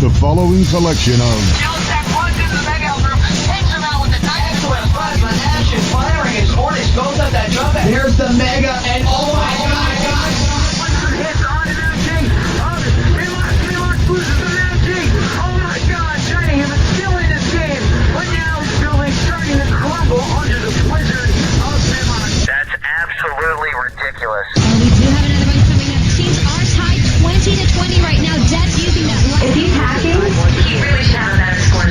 the following selection of There's the Mega, and oh my god! Oh my god, Cunningham is still in this game, but now his building's starting to crumble under the blizzard of Mimon. That's absolutely ridiculous. And we do have another one coming up. Teams are tied 20-20 right now. Death's using that one. If he's hacking, he really should have that score.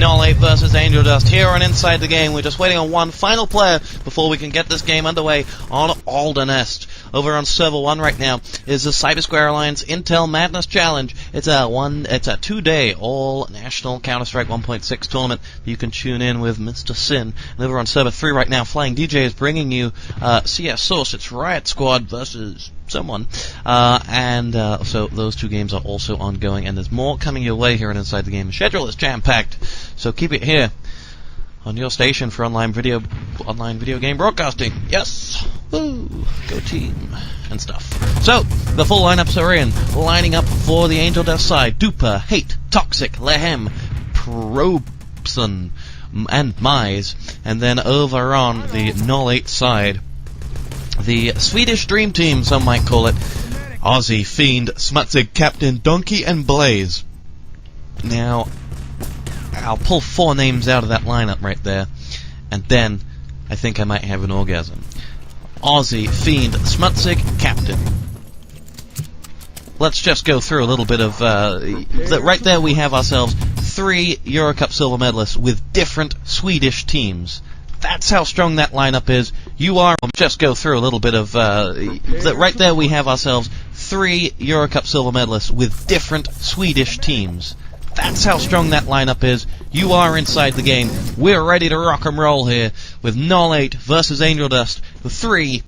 noll8 versus angelDust here on Inside the Game. We're just waiting on one final player before we can get this game underway on alderNest. Over on server 1 right now is the Cybersquare Alliance Intel Madness Challenge. It's a 2-day all-national Counter-Strike 1.6 tournament. You can tune in with Mr. Sin. And over on server 3 right now, Flying DJ is bringing you CS Source. It's Riot Squad versus someone. So those two games are also ongoing, and there's more coming your way here on Inside the Game. The schedule is jam-packed, so keep it here on your station for online video game broadcasting. Yes! Woo! Go team! And stuff. So, the full lineups are in. Lining up for the angelDust side: Duper, Hate, Toxic, Lehem, Probson, and Mize. And then over on the noll8 side, the Swedish Dream Team, some might call it: Aussie, Fiend, Smutzig, Captain, Donkey, and Blaze. Now, I'll pull 4 names out of that lineup right there, and then I think I might have an orgasm. Aussie, Fiend, Smutzig, Captain. Let's just go through a little bit of... right there we have ourselves 3 EuroCup silver medalists with different Swedish teams. That's how strong that lineup is. Just go through a little bit of... right there we have ourselves 3 EuroCup silver medalists with different Swedish teams. That's how strong that lineup is. You are inside the game. We're ready to rock and roll here with noll8 versus angelDust. The 3...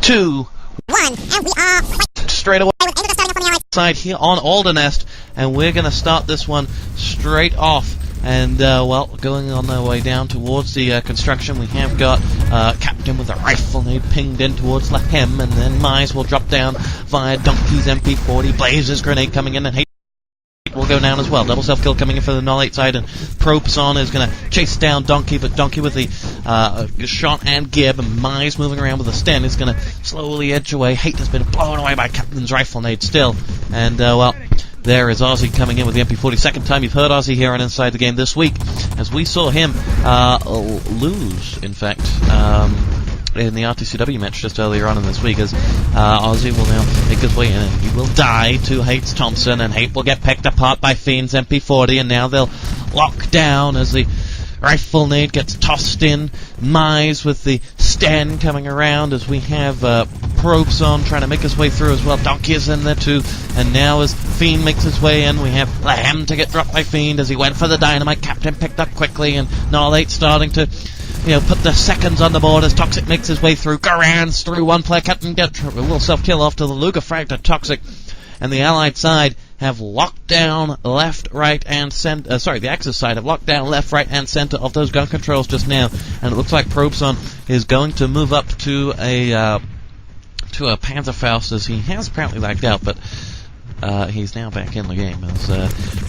Two, 1, and we are straight away side here on alderNest, and we're going to start this one straight off. And going on our way down towards the construction, we have got Captain with a rifle nade pinged in towards Lehem, and then Mize will drop down via Donkey's MP40, Blaze's grenade coming in, and Hate will go down as well. Double self-kill coming in for the noll8 side, and Probson is going to chase down Donkey, but Donkey with the shot and gib, and Mize moving around with a stun is going to slowly edge away. Hate has been blown away by Captain's rifle nade still, and there is Aussie coming in with the MP40. Second time you've heard Aussie here on Inside the Game this week, as we saw him lose, in fact, in the RTCW match just earlier on in this week, as Aussie will now make his way in, and he will die to Hate's Thompson, and Hate will get picked apart by Fiend's MP40, and now they'll lock down as the rifle nade gets tossed in. Mize with the stand coming around, as we have Probson trying to make his way through as well. Donkey is in there too, and now as Fiend makes his way in, we have Lehem to get dropped by Fiend as he went for the dynamite. Captain picked up quickly, and noll8 starting to put the seconds on the board as Toxic makes his way through. Garan's through one player. Captain gets a little self-kill after the Luger frag to Toxic, and the Allied side have locked down left, right, and center. The Axis side have locked down left, right, and center of those gun controls just now, and it looks like Probson is going to move up to a Panzerfaust, as he has apparently lagged out, but he's now back in the game. As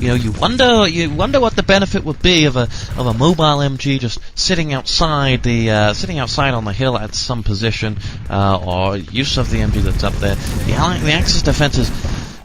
you wonder what the benefit would be of a mobile MG just sitting outside on the hill at some position, or use of the MG that's up there. The Axis defense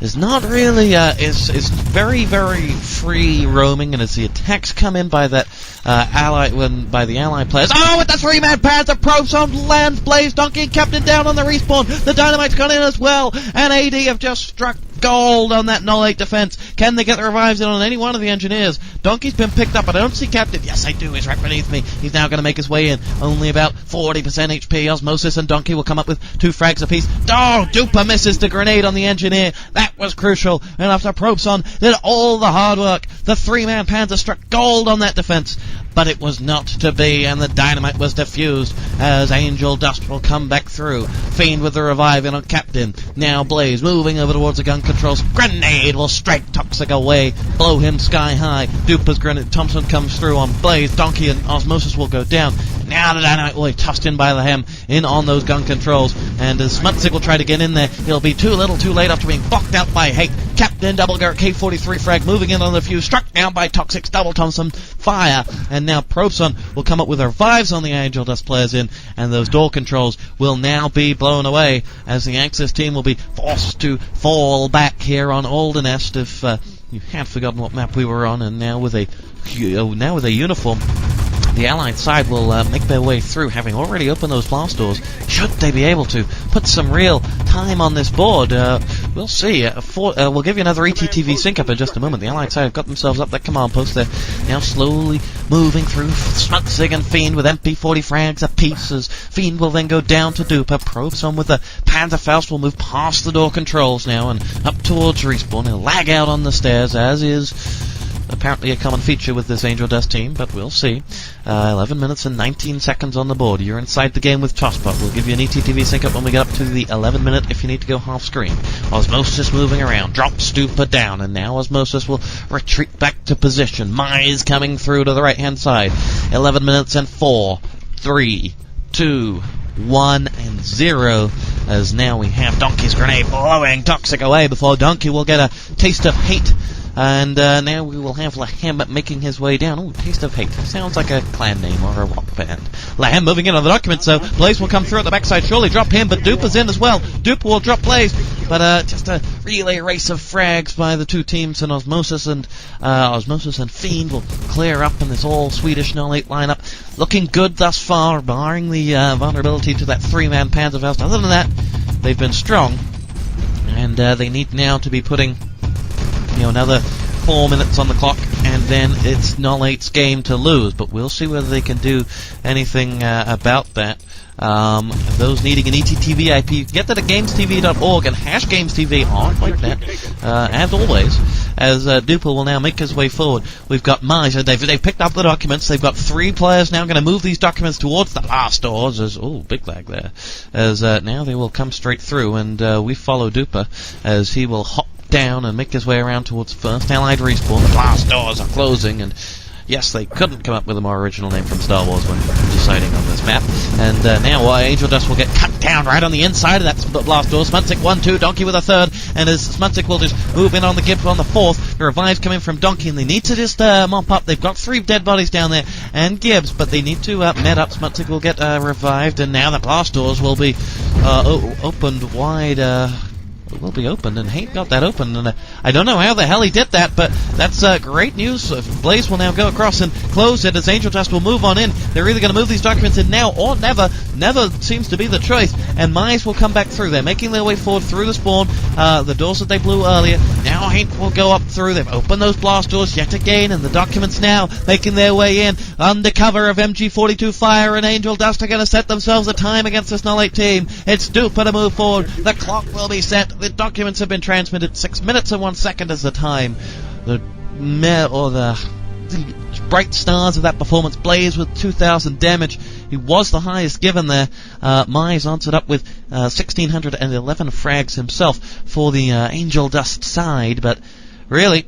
is not really is very, very free roaming, and as the attacks come in by that by the Allied players, with the 3-man pads of probes on land, Blaze, Donkey, and Captain down on the respawn. The Dynamite's gone in as well, and AD have just struck gold on that noll8 defense. Can they get the revives in on any one of the engineers? Donkey's been picked up, but I don't see Captain. Yes, I do. He's right beneath me. He's now going to make his way in. Only about 40% HP. Osmosis and Donkey will come up with 2 frags apiece. Duper misses the grenade on the engineer. That was crucial. And after Probeson did all the hard work, the 3-man Panzer struck gold on that defense. But it was not to be, and the Dynamite was defused as angelDust will come back through. Fiend with the revive in on Captain. Now Blaze moving over towards the gun controls. Grenade will strike Toxic away, blow him sky high. Duper's grenade. Thompson comes through on Blaze. Donkey and Osmosis will go down. Now the Dynamite will be tossed in by the Hem in on those gun controls, and as Smutsig will try to get in there, he'll be too little too late after being blocked out by Hate. Captain double Garrett K43 frag moving in on the fuse, struck down by Toxic's double Thompson fire, and now Probeson will come up with revives on the angelDust players in, and those door controls will now be blown away as the Axis team will be forced to fall back here on Aldenest. If you had forgotten what map we were on, and now with a uniform, the Allied side will make their way through, having already opened those blast doors. Should they be able to put some real time on this board? We'll see. We'll give you another ETTV sync-up in just a moment. The Allied side have got themselves up that command post. They're now slowly moving through Smutsig and Fiend with MP40 frags apiece, as Fiend will then go down to Duper. Probeson with the Panzerfaust will move past the door controls now and up towards respawn. He'll lag out on the stairs, as is apparently a common feature with this angelDust team, but we'll see. 11 minutes and 19 seconds on the board. You're inside the game with TosspoT. We'll give you an ETTV sync-up when we get up to the 11 minute if you need to go half screen. Osmosis moving around, drops Duper down, and now Osmosis will retreat back to position. Mize coming through to the right-hand side. 11 minutes and 4, 3, 2, 1, and 0, as now we have Donkey's grenade blowing Toxic away before Donkey will get a taste of Hate. And now we will have Lahem making his way down. Oh, Taste of Hate. Sounds like a clan name or a rock band. Lahem moving in on the document, so Blaze will come through at the backside. Surely drop him, but Duper's in as well. Duper will drop Blaze, but just a relay race of frags by the two teams, and Osmosis and Fiend will clear up in this all-Swedish noll8 lineup. Looking good thus far, barring the vulnerability to that 3-man Panzerfaust. Other than that, they've been strong, and they need now to be putting another 4 minutes on the clock, and then it's noll8's game to lose. But we'll see whether they can do anything about that. Those needing an ETTV IP, you can get that at GamesTV.org and #GamesTV on like that, as always, as Duper will now make his way forward. We've got Mize, they've picked up the documents. They've got 3 players now going to move these documents towards the blast doors. Big lag there. As now they will come straight through, and we follow Duper as he will hop down and make his way around towards first Allied respawn. The blast doors are closing, and yes, they couldn't come up with a more original name from Star Wars when deciding on this map. And now angelDust will get cut down right on the inside of that blast door. Smutsig 1-2, Donkey with a 3rd, and as Smutsig will just move in on the Gibbs on the 4th, the revives come in from Donkey, and they need to just mop up. They've got 3 dead bodies down there, and Gibbs, but they need to med up. Smutsig will get revived, and now the blast doors will be opened wide. Will be opened, and Hate got that open, and I don't know how the hell he did that, but that's great news. Blaze will now go across and close it as angelDust will move on in. They're either going to move these documents in now or never. Never seems to be the choice, and Mize will come back through. They're making their way forward through the spawn, the doors that they blew earlier. Now Hate will go up through. They've opened those blast doors yet again, and the documents now making their way in. Under cover of MG42 fire, and angelDust are going to set themselves a time against this noll8 team. It's Duper to move forward. The clock will be set. The documents have been transmitted. 6 minutes and 1 second is the time. The bright stars of that performance. Blaze with 2,000 damage. He was the highest given there. Mize answered up with 1,611 frags himself for the angelDust side, but really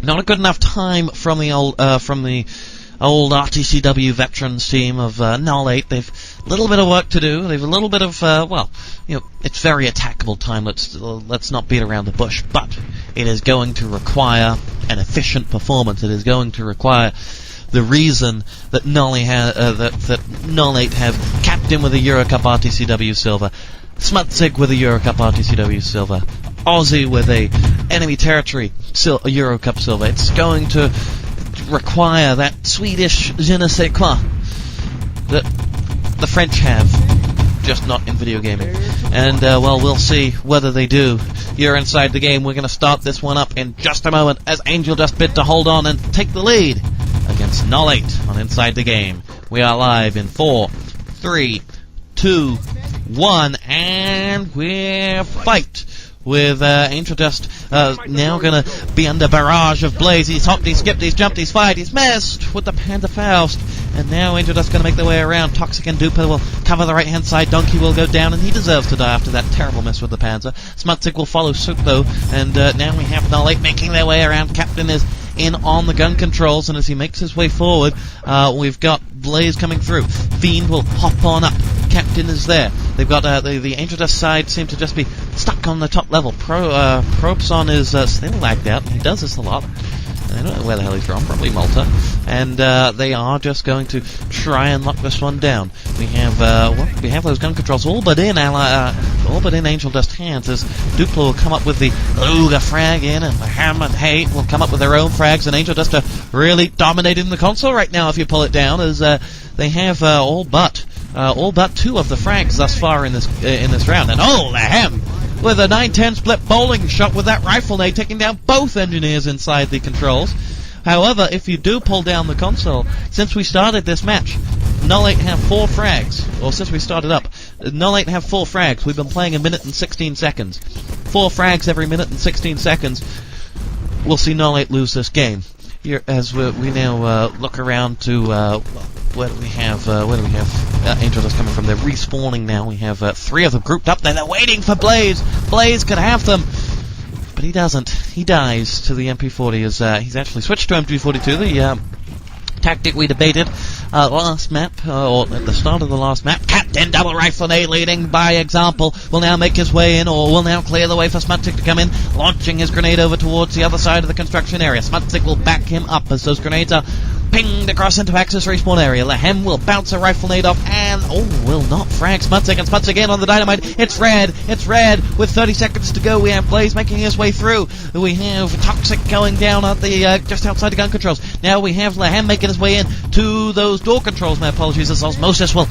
not a good enough time from the old RTCW veterans team of noll8. They've a little bit of work to do. They've a little bit of, it's very attackable time. Let's not beat around the bush. But it is going to require an efficient performance. It is going to require the reason that that noll8 have captain with a EuroCup RTCW silver, Smutzig with a EuroCup RTCW silver, Aussie with a enemy territory EuroCup silver. It's going to require that Swedish je ne sais quoi that the French have, just not in video gaming. And, we'll see whether they do. You're inside the game. We're going to start this one up in just a moment as angelDust bid to hold on and take the lead against noll8 on Inside the Game. We are live in 4, 3, 2, 1, and we're fight with angelDust now going to be under barrage of Blaze. He's hopped, he's skipped, he's jumped, he's fired, he's missed with the Panda Faust. And now angelDust going to make their way around. Toxic and Duper will cover the right-hand side. Donkey will go down, and he deserves to die after that terrible miss with the Panzer. Smutzig will follow suit, though, and now we have noll8 making their way around. Captain is in on the gun controls, and as he makes his way forward, we've got Blaze coming through. Fiend will hop on up. Captain is there. They've got the angelDust side seem to just be stuck on the top level. Probson is still lagged out. He does this a lot. I don't know where the hell he's from, probably Malta. And they are just going to try and lock this one down. We have those gun controls all but in angelDust hands, as Duplo will come up with the Luger frag in, and Ham and Hate will come up with their own frags, and angelDust are really dominating the console right now if you pull it down, as they have all but 2 of the frags thus far in this round. And the Ham with a 9-10 split bowling shot with that rifle nade, taking down both engineers inside the controls. However, if you do pull down the console, since we started this match, noll8 have 4 frags. Or since we started up, noll8 have 4 frags. We've been playing a minute and 16 seconds. 4 frags every minute and 16 seconds. We'll see noll8 lose this game. Here, as we now look around to where do we have angelDust coming from? They're respawning now. We have 3 of them grouped up there. They're waiting for Blaze. Blaze could have them, but he doesn't. He dies to the MP40 as he's actually switched to MP42. The tactic we debated last map, or at the start of the last map. Captain double rifle nade leading by example will now make his way in, or will now clear the way for Smutzig to come in, launching his grenade over towards the other side of the construction area. Smutzig will back him up as those grenades are pinged across into Axis respawn area. Lehem will bounce a rifle nade off and will not frag Smutzig, and Smutzig in on the dynamite. It's red with 30 seconds to go. We have Blaze making his way through. We have Toxic going down at the just outside the gun controls. Now we have Lehem making his way in to those door controls. My apologies, as Osmosis will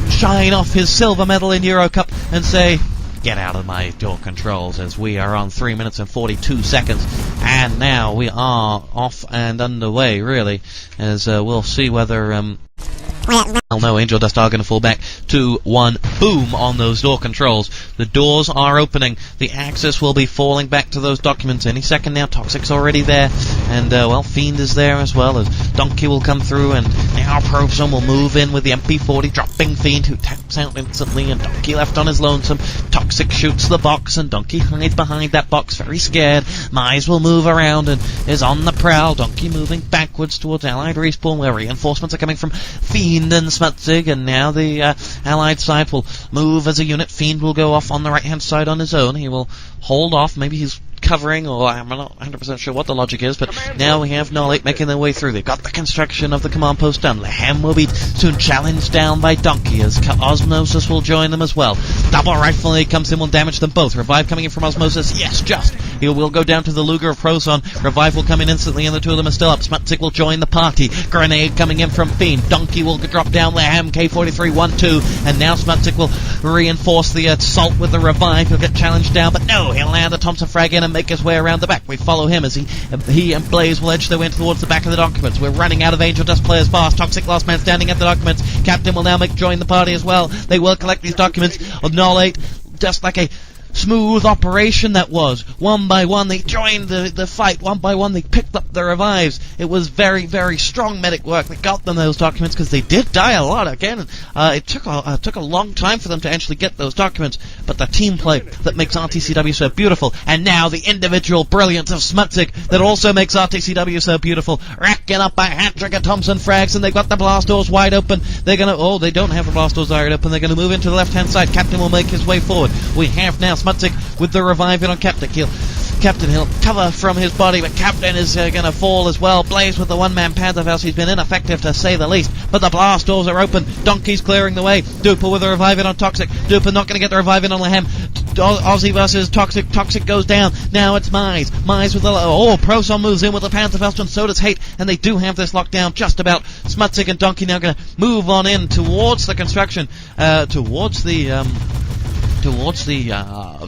shine off his silver medal in EuroCup and say, get out of my door controls, as we are on 3 minutes and 42 seconds. And now we are off and underway, really, as we'll see whether no, angelDust are going to fall back to 1 boom on those door controls. The doors are opening. The Axis will be falling back to those documents any second now. Toxic's already there, and Fiend is there as well, as Donkey will come through, and now Probson will move in with the MP40, dropping Fiend, who taps out instantly, and Donkey left on his lonesome. Toxic shoots the box, and Donkey hides behind that box, very scared. Mize will move around and is on the prowl. Donkey moving backwards towards Allied respawn, where reinforcements are coming from Fiend and Smutzig, and now the Allied side will move as a unit. Fiend will go off on the right-hand side on his own. He will hold off. Maybe he's covering, or I'm not 100% sure what the logic is, but now we have noll8 making their way through. They've got the construction of the command post done. Lehem will be soon challenged down by Donkey, as Osmosis will join them as well. Double rifle nade comes in, will damage them both. Revive coming in from Osmosis, yes, just. He will go down to the Luger of Proson. Revive will come in instantly, and the 2 of them are still up. Smutzig will join the party. Grenade coming in from Fiend. Donkey will drop down Lehem, K43, 1-2, and now Smutzig will reinforce the assault with the revive. He'll get challenged down, but no, he'll land a Thompson frag in and make his way around the back. We follow him as he and Blaze will edge their way towards the back of the documents. We're running out of angelDust players fast. Toxic last man standing at the documents. Captain will now join the party as well. They will collect these documents. noll8, just like a smooth operation that was. One by one they joined the fight, one by one they picked up the revives. It was very, very strong medic work that got them those documents, because they did die a lot again. It took a long time for them to actually get those documents, but the team play that makes RTCW so beautiful, and now the individual brilliance of Smutsig that also makes RTCW so beautiful, racking up a hat-trick of Thompson frags, and they've got the blast doors wide open. They're gonna, they don't have the blast doors wide open, they're gonna move into the left-hand side. Captain will make his way forward. We have now Smutsig with the revive in on Captain. He'll cover from his body, but Captain is going to fall as well. Blaze with the one-man Pantherfaust. He's been ineffective to say the least, but the blast doors are open. Donkey's clearing the way. Duper with the revive in on Toxic. Duper not going to get the revive in on Lehem. Ozzy versus Toxic. Toxic goes down. Now it's Mize. Mize with the... Proson moves in with the Pantherfaust, and so does Hate, and they do have this locked down just about. Smutsig and Donkey now going to move on in towards the construction, towards the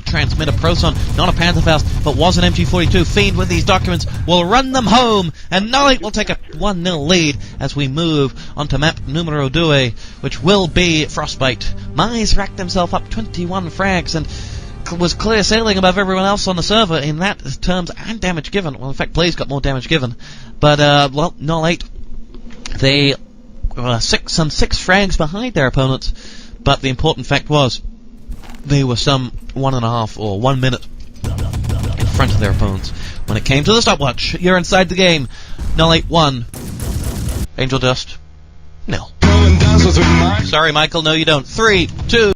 transmitter. Proson, not a Pantherfaust, but was an MG42. Fiend with these documents will run them home, and noll8 will take a 1-0 lead as we move onto map numero 2, which will be Frostbite. Mize racked himself up 21 frags and was clear sailing above everyone else on the server in that terms and damage given. Well, in fact, Blaze got more damage given, but noll8, they were some 6 frags behind their opponents, but the important fact was they were some 1.5 or 1 minute in front of their opponents. When it came to the stopwatch, you're inside the game. noll8 1. angelDust 0. Sorry, Michael, no you don't. 3, 2...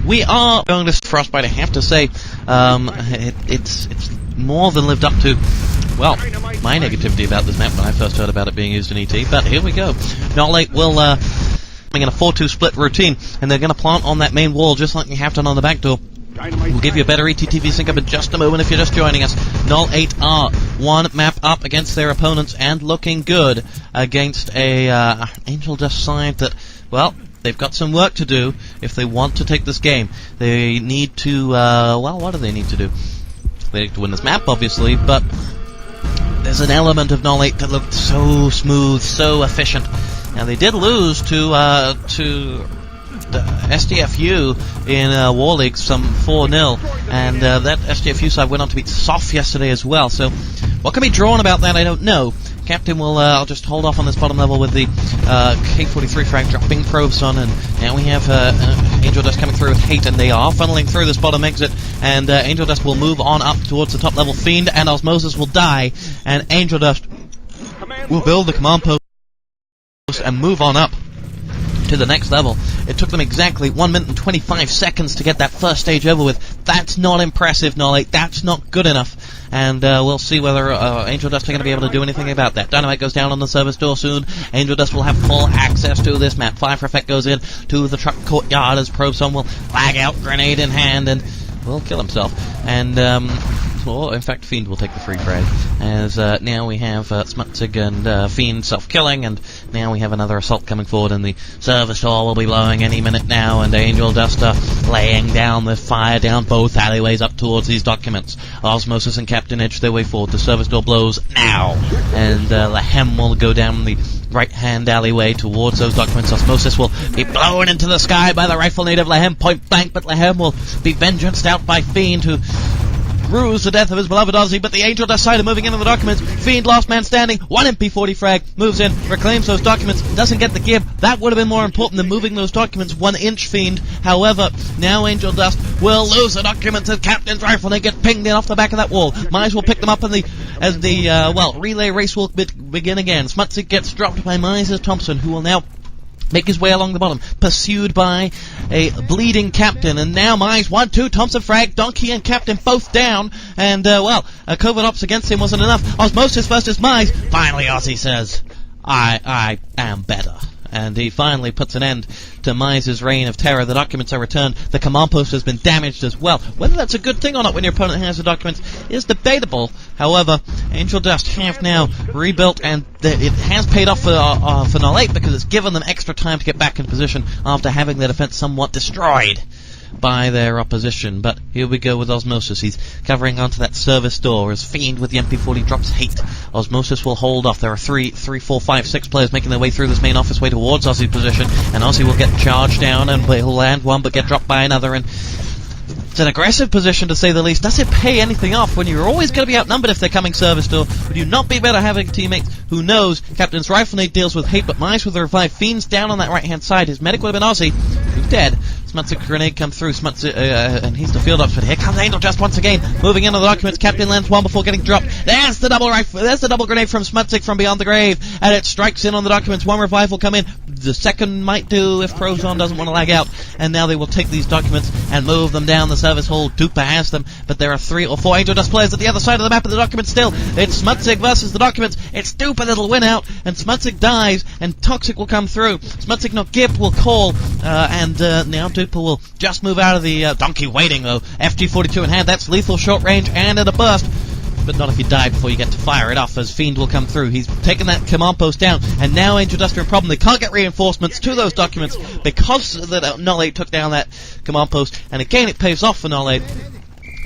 We are going to Frostbite. I have to say, it's more than lived up to, well, my negativity about this map when I first heard about it being used in ET, but here we go. noll8 will, in a 4-2 split routine, and they're going to plant on that main wall just like you have done on the back door. We'll give you a better ETTV sync up in just a moment if you're just joining us. noll8 are 1 map up against their opponents and looking good against a angelDust side that, well, they've got some work to do if they want to take this game. They need to, what do they need to do? They need to win this map, obviously, but there's an element of noll8 that looked so smooth, so efficient. Now, they did lose to the SDFU in War League, some 4-0, and that SDFU side went on to beat SOF yesterday as well, so what can be drawn about that, I don't know. Captain will, I'll just hold off on this bottom level with the K43 frag dropping probes on, and now we have angelDust coming through with Hate, and they are funneling through this bottom exit, and angelDust will move on up towards the top level. Fiend and Osmosis will die, and angelDust will build the command post and move on up to the next level. It took them exactly 1 minute and 25 seconds to get that first stage over with. That's not impressive, noll8. That's not good enough. And we'll see whether angelDust are going to be able to do anything about that. Dynamite goes down on the service door soon. angelDust will have full access to this map. Fire for Effect goes in to the truck courtyard as Probeson will lag out, grenade in hand, and will kill himself. And or in fact Fiend will take the free frag, as now we have Smutsig and Fiend self-killing, and now we have another assault coming forward, and the service door will be blowing any minute now, and angelDust laying down the fire down both alleyways up towards these documents. Osmosis and Captain edge their way forward. The service door blows now, and Lehem will go down the right-hand alleyway towards those documents. Osmosis will be blown into the sky by the rifle native Lehem point blank, but Lehem will be vengeanced out by Fiend, who screws the death of his beloved Aussie, but the angelDust side are moving into the documents. Fiend, last man standing, 1 MP40 frag, moves in, reclaims those documents, doesn't get the gib. That would have been more important than moving those documents 1 inch, Fiend. However, now angelDust will lose the documents as Captain's rifle, and they get pinged in off the back of that wall. Mize will pick them up as the relay race will begin again. Smutsik gets dropped by Mize's Thompson, who will now make his way along the bottom, pursued by a bleeding Captain, and now Mize 1-2, Thompson frag, Donkey and Captain both down, and covert ops against him wasn't enough. Osmosis versus Mize. Finally Ozzy says, I am better. And he finally puts an end to Mize's reign of terror. The documents are returned. The command post has been damaged as well. Whether that's a good thing or not when your opponent has the documents is debatable. However, angelDust have now rebuilt, and it has paid off for noll8 because it's given them extra time to get back in position after having their defense somewhat destroyed by their opposition. But here we go with Osmosis. He's covering onto that service door as Fiend with the MP40 drops hate. Osmosis will hold off. There are 3, 4, 5, 6 players making their way through this main office way towards Ozzy's position, and Ozzy will get charged down and he'll land one but get dropped by another, and it's an aggressive position to say the least. Does it pay anything off when you're always going to be outnumbered if they're coming service door? Would you not be better having teammates who knows Captain's rifle nade deals with hate, but Mize with the revive. Fiend's down on that right hand side. His medic would have been Ozzy, who's dead. Smutsik grenade come through, and he's the field ops, but here comes angelDust once again, moving into the documents. Captain lands one before getting dropped. There's the double rifle, there's the double grenade from Smutsik from beyond the grave, and it strikes in on the documents. 1 revive will come in, the second might do if Prozon doesn't want to lag out, and now they will take these documents and move them down the service hall. Duper has them, but there are 3 or 4 angelDust players at the other side of the map of the documents still. It's Smutsik versus the documents. It's Duper that'll win out, and Smutsik dies, and Toxic will come through. Smutsik not Gip will call, and now Duper will just move out of the Donkey waiting though. FG42 in hand, that's lethal short range and at a burst. But not if you die before you get to fire it off, as Fiend will come through. He's taken that command post down, and now angelDust are in problem. They can't get reinforcements to those documents because noll8 took down that command post, and again it pays off for noll8,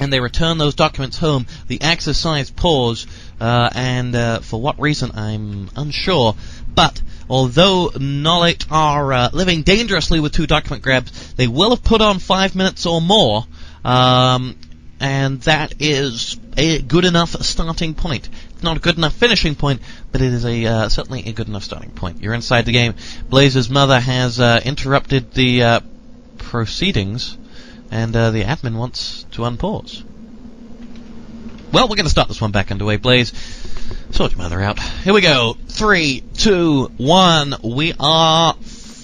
and they return those documents home. The exercise pause, and for what reason I'm unsure, but although noll8 are living dangerously with 2 document grabs, they will have put on 5 minutes or more, and that is a good enough starting point. It's not a good enough finishing point, but it is certainly a good enough starting point. You're inside the game. Blaze's mother has interrupted the proceedings, and the admin wants to unpause. Well, we're going to start this one back underway. Blaze, sort your mother out. Here we go. 3, 2, 1. We are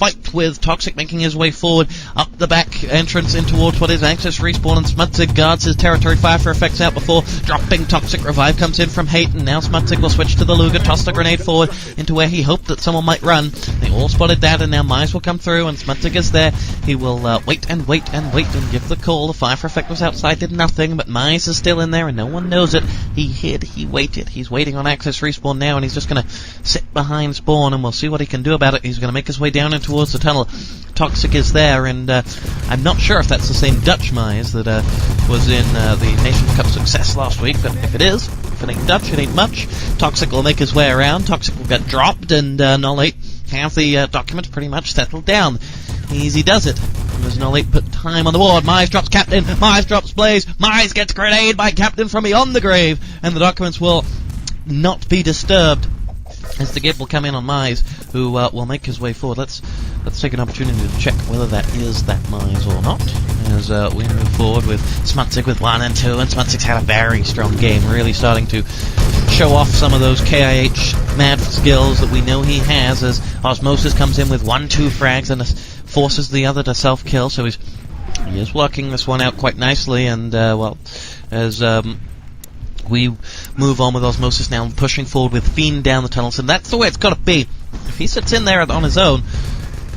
fight with Toxic making his way forward up the back entrance in towards what is Access Respawn, and Smutsik guards his territory. Fire for effects out before dropping Toxic. Revive comes in from Hate, and now Smutsik will switch to the Luger, toss the grenade forward into where he hoped that someone might run. They all spotted that, and now Mize will come through, and Smutsik is there. He will wait and give the call. The fire for effect was outside, did nothing, but Mize is still in there, and no one knows it. He hid, he waited. He's waiting on Access Respawn now, and he's just going to sit behind Spawn, and we'll see what he can do about it. He's going to make his way down into towards the tunnel. Toxic is there, and I'm not sure if that's the same Dutch Mize that was in the Nations Cup success last week, but if it is, if it ain't Dutch, it ain't much. Toxic will make his way around. Toxic will get dropped, and noll8 have the documents pretty much settled down. Easy does it. As noll8 put time on the board. Mize drops Captain, Mize drops Blaze, Mize gets grenade by Captain from beyond the grave, and the documents will not be disturbed as the Gib will come in on Mize, who will make his way forward. Let's take an opportunity to check whether that is that Mize or not, as we move forward with Smutsik with 1 and 2, and Smutsik's had a very strong game, really starting to show off some of those KIH mad skills that we know he has, as Osmosis comes in with 1-2 frags and forces the other to self-kill, so he is working this one out quite nicely, and as we move on with Osmosis now, pushing forward with Fiend down the tunnels, and that's the way it's got to be. If he sits in there on his own,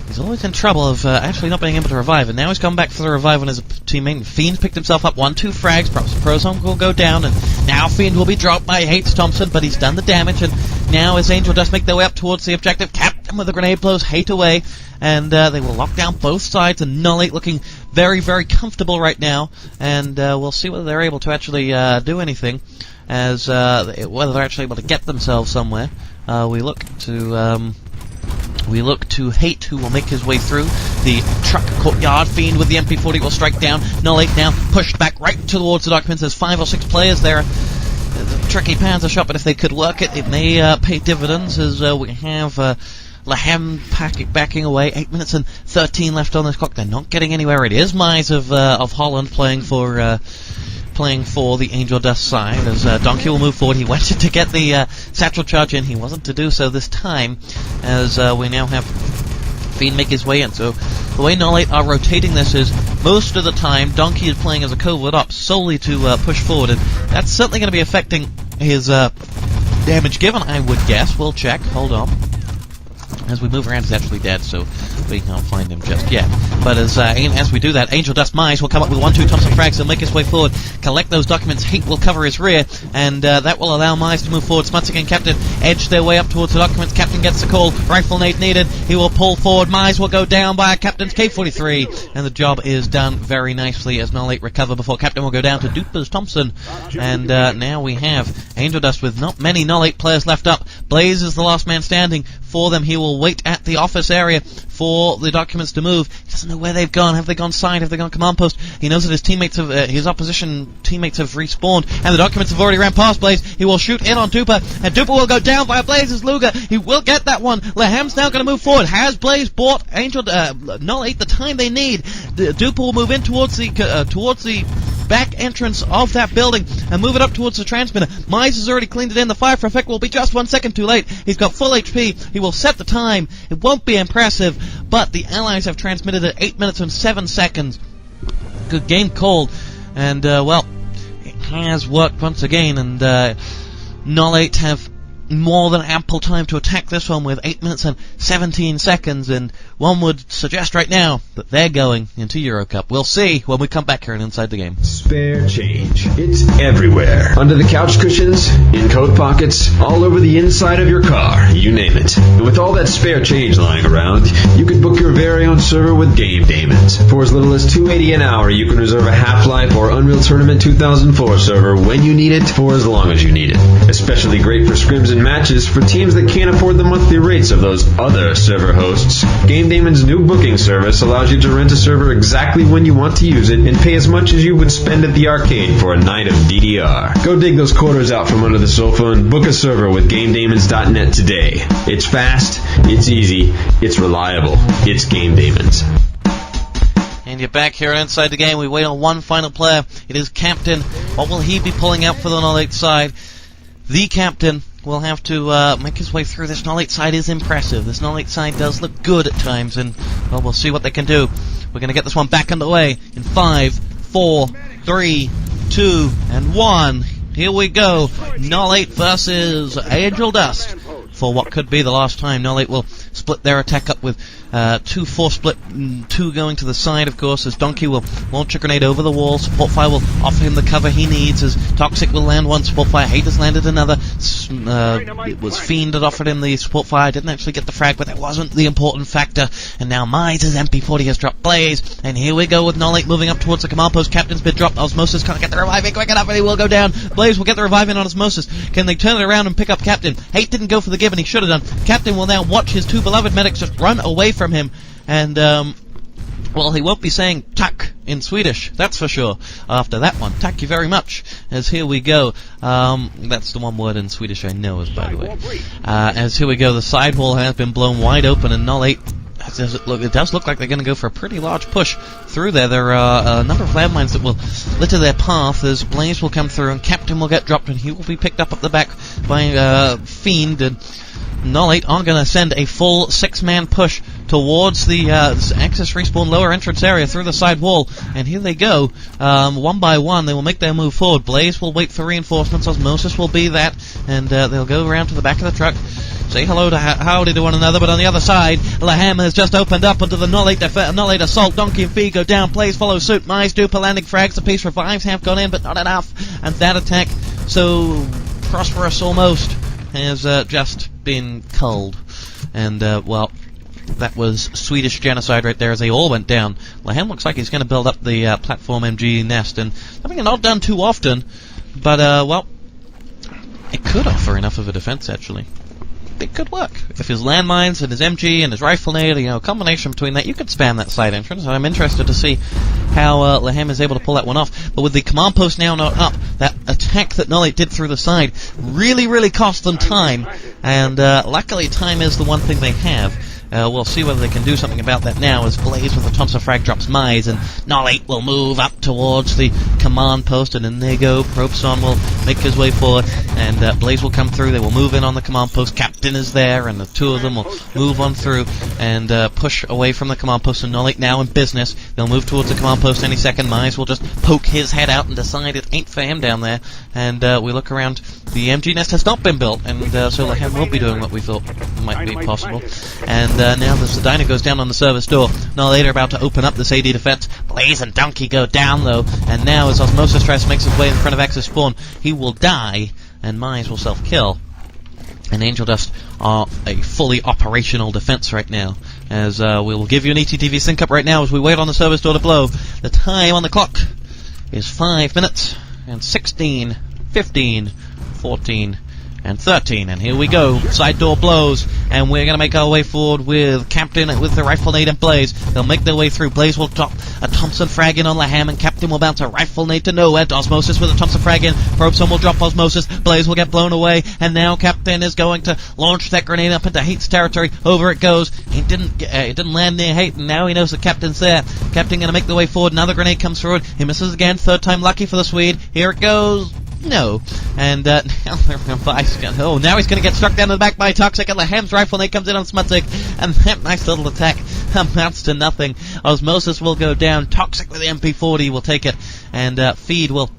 he's always in trouble of actually not being able to revive, and now he's come back for the revive on his teammate. Fiend picked himself up 1-2 frags, perhaps Prozone will go down, and now Fiend will be dropped by Hates Thompson, but he's done the damage, and now as angelDust make their way up towards the objective, Captain with the grenade blows Hate away, and they will lock down both sides, and noll8 looking very, very comfortable right now, and we'll see whether they're able to actually do anything, as whether they're actually able to get themselves somewhere. We look to Hate, who will make his way through. the truck courtyard. Fiend with the MP40 will strike down. noll8 now pushed back right towards the documents. There's 5 or 6 players there. The tricky Panzer shot, but if they could work it, it may pay dividends, as we have Lahem backing away. 8 minutes and 13 left on this clock. They're not getting anywhere. It is Mize of Holland playing for the angelDust side, as Donkey will move forward. He wanted to get the satchel charge in. He wasn't to do so this time, as we now have Fiend make his way in. So the way noll8 are rotating this is, most of the time, Donkey is playing as a covert op solely to push forward, and that's certainly going to be affecting his damage given, I would guess. We'll check. Hold on. As we move around, he's actually dead, so we can't find him just yet. But as we do that, angelDust Mize will come up with 1-2 Thompson frags. He'll make his way forward, collect those documents. Hate will cover his rear, and that will allow Mize to move forward. Smutsik and Captain edge their way up towards the documents. Captain gets the call. Rifle nade needed. He will pull forward. Mize will go down by Captain's K43, and the job is done very nicely as noll8 recover before Captain will go down to Duper's Thompson. And now we have angelDust with not many noll8 players left up. Blaze is the last man standing for them. He will wait at the office area for the documents to move. He doesn't know where they've gone. Have they gone side? Have they gone command post? He knows that his teammates have, his opposition teammates have respawned, and the documents have already ran past Blaze. He will shoot in on Duper, and Duper will go down by Blaze's Luger. He will get that one. Lahem's now going to move forward. Has Blaze bought noll8 the time they need? Duper will move in towards the back entrance of that building and move it up towards the transmitter. Mize has already cleaned it in. The fire for effect will be just 1 second too late. He's got full HP. He will set the time. It won't be impressive, but the Allies have transmitted at 8 minutes and 7 seconds. Good game called, and well, it has worked once again, and noll8 have more than ample time to attack this one with 8 minutes and 17 seconds, and one would suggest right now that they're going into EuroCup. We'll see when we come back here and Inside the Game. Spare change. It's everywhere. Under the couch cushions, in coat pockets, all over the inside of your car, you name it. And with all that spare change lying around, you can book your very own server with Game Demons. For as little as $2.80 an hour, you can reserve a Half-Life or Unreal Tournament 2004 server when you need it, for as long as you need it. Especially great for scrims and matches for teams that can't afford the monthly rates of those other server hosts. Game Demon's new booking service allows you to rent a server exactly when you want to use it and pay as much as you would spend at the arcade for a night of DDR. Go dig those quarters out from under the sofa and book a server with GameDemons.net today. It's fast, it's easy, it's reliable. It's Game Demons. And you're back here Inside the Game. We wait on one final player. It is Captain. What will he be pulling out for the noll8 side? The Captain will have to make his way through. This noll8 side is impressive. This noll8 side does look good at times, and well, we'll see what they can do. We're going to get this one back underway in 5, 4, 3, 2, and 1. Here we go. noll8 versus angelDust for what could be the last time. noll8 will split their attack up with 2-4 split, 2 going to the side, of course, as Donkey will launch a grenade over the wall. Support Fire will offer him the cover he needs, as Toxic will land one Support Fire. Hate has landed another. It was Fiend that offered him the Support Fire. Didn't actually get the frag, but that wasn't the important factor. And now Mize's MP40 has dropped Blaze, and here we go with noll8 moving up towards the command post. Captain's been dropped. Osmosis can't get the reviving quick enough, and he will go down. Blaze will get the reviving on Osmosis. Can they turn it around and pick up Captain? Hate didn't go for the give, and he should have done. Captain will now watch his 2 beloved medics just run away from him, and well, he won't be saying tack in Swedish, that's for sure, after that one. Thank you very much, as here we go. That's the one word in Swedish I know, as by the way. As here we go, the side wall has been blown wide open, and noll8, it does look like they're going to go for a pretty large push through there. There are a number of landmines that will litter their path, as Blaze will come through, and Captain will get dropped, and he will be picked up at the back by Fiend, and noll8 are going to send a full 6-man push towards the Axis respawn lower entrance area through the side wall, and here they go. One by one, they will make their move forward. Blaze will wait for reinforcements. Osmosis will be that, and they'll go around to the back of the truck, say hello to howdy to one another. But on the other side, Lahem has just opened up onto the noll8 assault. Donkey and Fee go down. Blaze follows suit. Mize Duper landing frags. A piece revives have gone in, but not enough. And that attack, so prosperous almost, has just been culled. And well, that was Swedish genocide right there, as they all went down. Lahem looks like he's going to build up the platform MG nest, and something not done too often, but well, it could offer enough of a defense, actually. it could work. If his landmines and his MG and his rifle nade, a combination between that, you could spam that side entrance. And I'm interested to see how Lahem is able to pull that one off. But with the command post now not up, that attack that noll8 did through the side really, really cost them time. And luckily, time is the one thing they have. We'll see whether they can do something about that now as Blaze with the Thompson frag drops Mize, and noll8 will move up towards the command post, and in they go. Probeson will make his way forward, and Blaze will come through. They will move in on the command post. Captain is there, and the two of them will move on through and push away from the command post, and noll8 now in business. They'll move towards the command post any second. Mize will just poke his head out and decide it ain't for him down there, and we look around. The MG nest has not been built, and so Lahem won't be doing what we thought might be possible. And now the Dino goes down on the service door. noll8 are about to open up this AD defense. Blaze and Donkey go down, though, and now as Osmosis tries to make his way in front of X's spawn, he will die, and Mize will self-kill. And angelDust are a fully operational defense right now, as we will give you an ETTV sync-up right now as we wait on the service door to blow. The time on the clock is 5 minutes, and 16, 15, 14, and 13, and here we go. Side door blows, and we're going to make our way forward with Captain with the rifle nade and Blaze. They'll make their way through. Blaze will drop a Thompson frag in on Lahem, and Captain will bounce a rifle nade to nowhere. Osmosis with a Thompson frag in. Probeson will drop Osmosis. Blaze will get blown away, and now Captain is going to launch that grenade up into Hate's territory. Over it goes. It didn't land near Hate, and now he knows that Captain's there. Captain going to make the way forward. Another grenade comes forward. He misses again. Third time lucky for the Swede. Here it goes. No. And now now he's going to get struck down in the back by Toxic, and Lahem's rifle nade comes in on Smutsig, and that nice little attack amounts to nothing. Osmosis will go down. Toxic with the MP40 will take it, and Feed will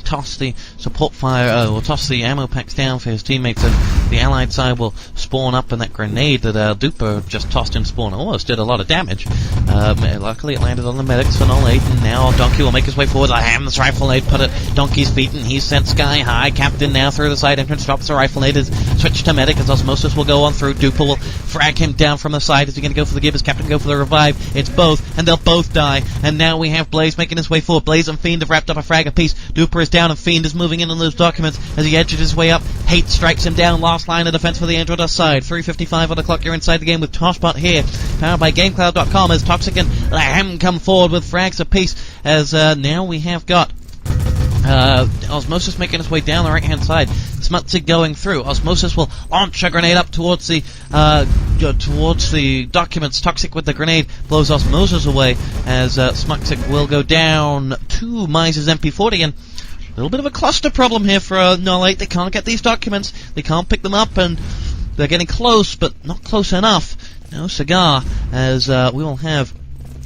toss the support fire, will toss the ammo packs down for his teammates, and the allied side will spawn up, and that grenade that Duper just tossed in spawn almost did a lot of damage. Luckily it landed on the medics for noll8, and now Donkey will make his way forward. Lahem's rifle nade put at Donkey's feet, and he's sent sky high. Captain now through the side entrance drops the rifle nade, is switched to medic as Osmosis will go on through. Duper will frag him down from the side. Is he going to go for the Gibbers? Captain go for the revive. It's both, and they'll both die, and now we have Blaze making his way forward. Blaze and Fiend have wrapped up a frag apiece. Duper is down, and Fiend is moving in on those documents as he edges his way up. Hate strikes him down. Last line of defense for the angelDust side. 3:55 on the clock. You're inside the game with TosspoT here, powered by GameCloud.com, as Toxic and Lahem come forward with frags apiece, as now we have got Osmosis making his way down the right-hand side. Smutsig going through. Osmosis will launch a grenade up towards the documents. Toxic with the grenade blows Osmosis away, as Smutsig will go down to Mize's MP40, and a little bit of a cluster problem here for noll8. They can't get these documents. They can't pick them up, and they're getting close, but not close enough. No cigar, as we will have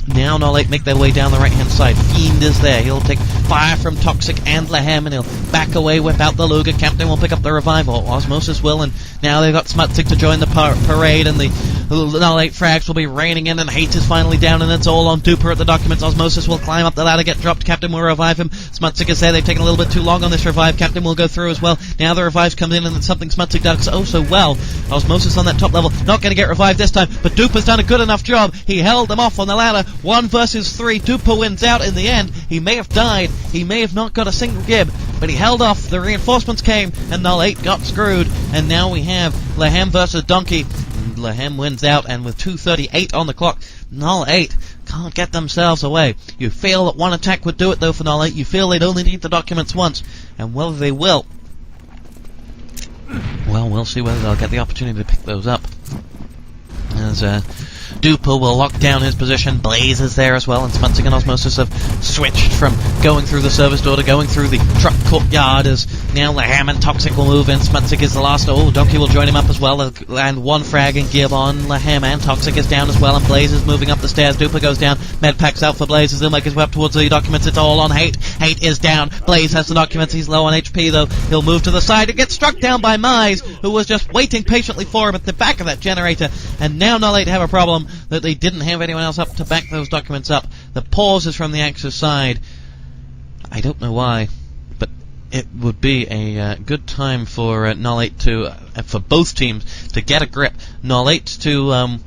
now noll8 make their way down the right-hand side. Fiend is there. He'll take fire from Toxic and Lahem, and he'll back away, whip out the Luger. Captain will pick up the revival. Osmosis will, and now they've got Smutsig to join the parade, and the noll8 frags will be raining in, and Hate is finally down, and it's all on Duper at the documents. Osmosis will climb up the ladder, get dropped. Captain will revive him. Smutsig is there. They've taken a little bit too long on this revive. Captain will go through as well. Now the revives come in, and it's something Smutsig does oh so well. Osmosis on that top level, not going to get revived this time, but Duper's done a good enough job. He held them off on the ladder. 1 versus 3. Duper wins out in the end. He may have died. He may have not got a single gib, but he held off. The reinforcements came, and noll8 got screwed. And now we have Lahem versus Donkey. Lahem wins out, and with 2:38 on the clock, noll8 can't get themselves away. You feel that one attack would do it, though, for noll8. You feel they'd only need the documents once, and whether they will, well, we'll see whether they'll get the opportunity to pick those up. As Duper will lock down his position. Blaze is there as well, and Smutsig and Osmosis have switched from going through the service door to going through the truck courtyard, as now Lahem and Toxic will move in. Smutsig is the last. Oh, Donkey will join him up as well, and one frag and Gib on Lahem, and Toxic is down as well, and Blaze is moving up the stairs. Duper goes down. Medpacks out for Blaze as he'll make his way up towards the documents. It's all on Hate. Hate is down. Blaze has the documents. He's low on HP, though. He'll move to the side and get struck down by Mize, who was just waiting patiently for him at the back of that generator. And now noll8 have a problem that they didn't have anyone else up to back those documents up. The pause is from the Axis side. I don't know why, but it would be a good time for noll8 to, for both teams to get a grip. noll8 to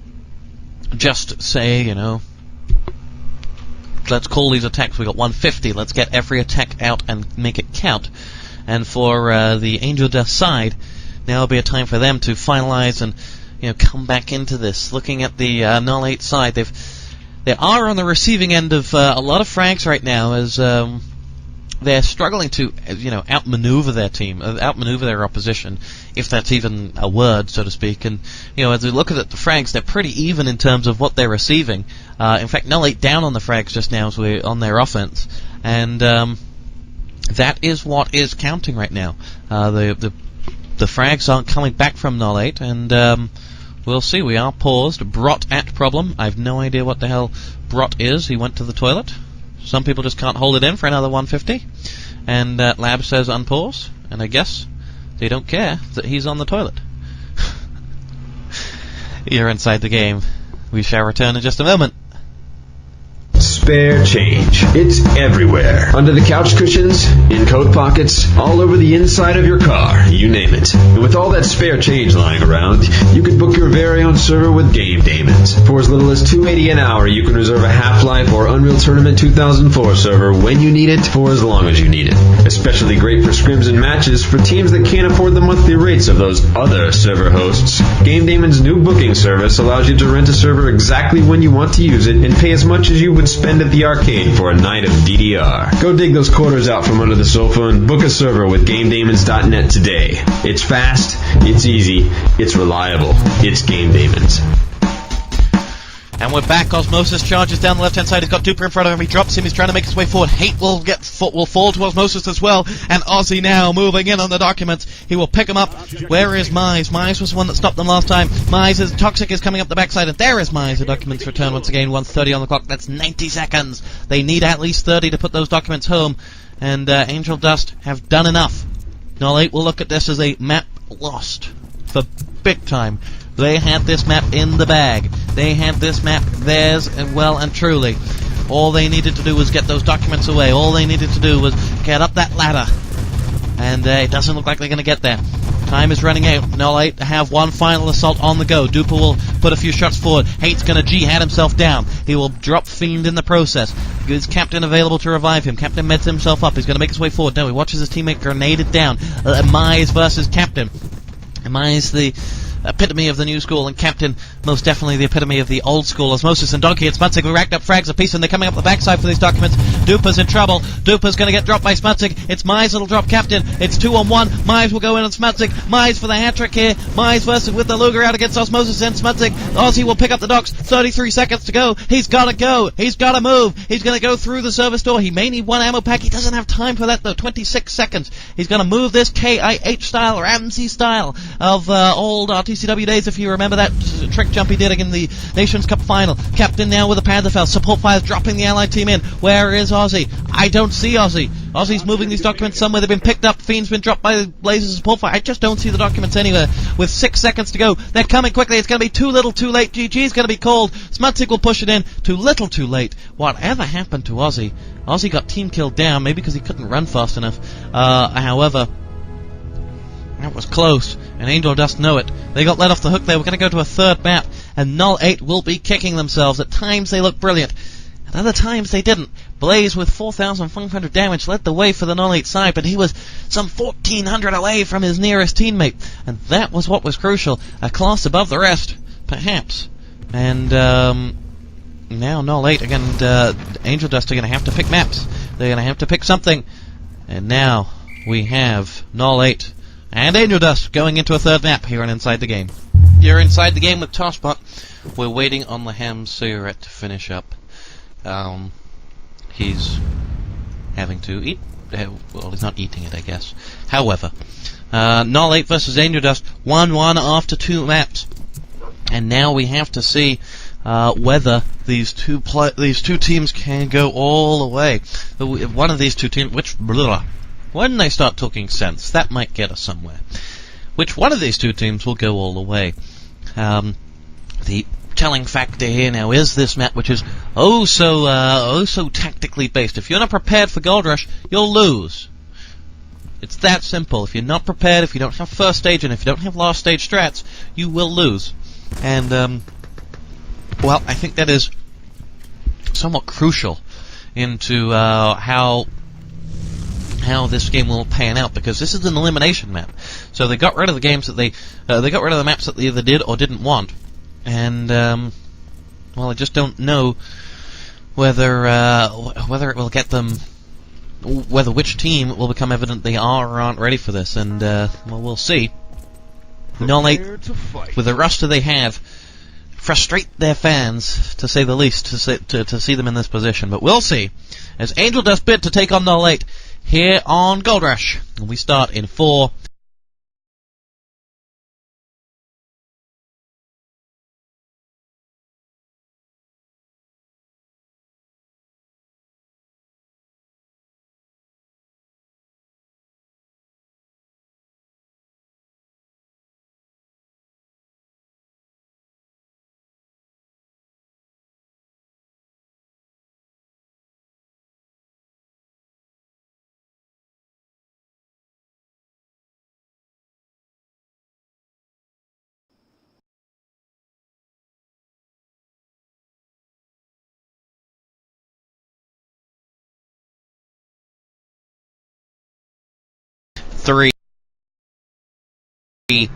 just say, you know, let's call these attacks. We got 150. Let's get every attack out and make it count. And for the angelDust side now will be a time for them to finalize and come back into this. Looking at the noll8 side, they are on the receiving end of a lot of frags right now, as they're struggling to outmaneuver their team, outmaneuver their opposition, if that's even a word, so to speak. And as we look at the frags, they're pretty even in terms of what they're receiving. In fact, noll8 down on the frags just now as we're on their offense, and that is what is counting right now. The frags aren't coming back from noll8, and we'll see. We are paused. Brot at problem. I have no idea what the hell Brot is. He went to the toilet. Some people just can't hold it in for another 150. And Lab says unpause, and I guess they don't care that he's on the toilet. You're inside the game. We shall return in just a moment. Spare change. It's everywhere. Under the couch cushions, in coat pockets, all over the inside of your car, you name it. And with all that spare change lying around, you could book your very own server with Game Demons. For as little as $2.80 an hour, you can reserve a Half-Life or Unreal Tournament 2004 server when you need it, for as long as you need it. Especially great for scrims and matches for teams that can't afford the monthly rates of those other server hosts. Game Demons' new booking service allows you to rent a server exactly when you want to use it and pay as much as you would spend at the arcade for a night of DDR. Go dig those quarters out from under the sofa and book a server with GameDemons.net today. It's fast, it's easy, it's reliable. It's Game Demons. And we're back. Osmosis charges down the left-hand side. He's got Duper in front of him. He drops him. He's trying to make his way forward. Hate will fall to Osmosis as well. And Ozzy now moving in on the documents. He will pick him up. Where is Mize? Mize was the one that stopped them last time. Toxic is coming up the backside. And there is Mize. The documents return once again. 1:30 on the clock. That's 90 seconds. They need at least 30 to put those documents home. And angelDust have done enough. noll8 will look at this as a map lost. For big time. They had this map in the bag. They had this map theirs, and well and truly. All they needed to do was get those documents away. All they needed to do was get up that ladder. And it doesn't look like they're going to get there. Time is running out. noll8 have one final assault on the go. Duper will put a few shots forward. Hate's going to jihad himself down. He will drop Fiend in the process. Is Captain available to revive him? Captain meds himself up. He's going to make his way forward. No, he watches his teammate grenaded down. Mize versus Captain. Mize the epitome of the new school, and Captain most definitely the epitome of the old school. Osmosis and Donkey and Smutzig, we racked up frags apiece, and they're coming up the backside for these documents. Duper's in trouble. Duper's going to get dropped by Smutzig. It's Mize that'll drop Captain. It's 2-on-1. Mize will go in on Smutzig. Mize for the hat-trick here. Mize versus with the Luger out against Osmosis and Smutzig. Ozzy will pick up the docs. 33 seconds to go. He's got to go. He's got to move. He's going to go through the service door. He may need one ammo pack. He doesn't have time for that, though. 26 seconds. He's going to move this KIH style, Ramsey style of old RTCW days, if you remember that trick jump he did in the Nations Cup final. Captain now with a Pantherfell. Support fires dropping the allied team in. Where is Ozzy? I don't see Ozzy. Ozzy's moving these documents somewhere. They've been picked up. Fiend's been dropped by the Blazers of support fire. I just don't see the documents anywhere. With 6 seconds to go. They're coming quickly. It's going to be too little too late. GG's going to be called. Smutzig will push it in. Too little too late. Whatever happened to Ozzy? Ozzy got team killed down, maybe because he couldn't run fast enough. However, that was close, and angelDust know it. They got let off the hook there. We're going to go to a third map, and noll8 will be kicking themselves. At times they look brilliant, at other times they didn't. Blaze with 4,500 damage led the way for the noll8 side, but he was some 1,400 away from his nearest teammate, and that was what was crucial. A class above the rest, perhaps. And now noll8 again, angelDust are going to have to pick maps. They're going to have to pick something, and now we have noll8 and angelDust going into a third map here on Inside the Game. You're inside the game with TosspoT. We're waiting on the ham cigarette to finish up. He's having to eat. Well, he's not eating it, I guess. However, noll8 versus angelDust, 1-1 after 2 maps. And now we have to see whether these two teams can go all the way. One of these two teams, when they start talking sense, that might get us somewhere. Which one of these two teams will go all the way? The telling factor here now is this map, which is oh so tactically based. If you're not prepared for Gold Rush, you'll lose. It's that simple. If you're not prepared, if you don't have first stage, and if you don't have last stage strats, you will lose. And well, I think that is somewhat crucial into how this game will pan out, because this is an elimination map. So they got rid of the games that they got rid of the maps that they either did or didn't want, and well, I just don't know whether it will get them, whether which team will become evident they are or aren't ready for this, and well, we'll see. noll8, with the roster they have, frustrate their fans, to say the least, to see them in this position. But we'll see, as angelDust bid to take on noll8 here on Gold Rush. And we start in 4. Three, 2,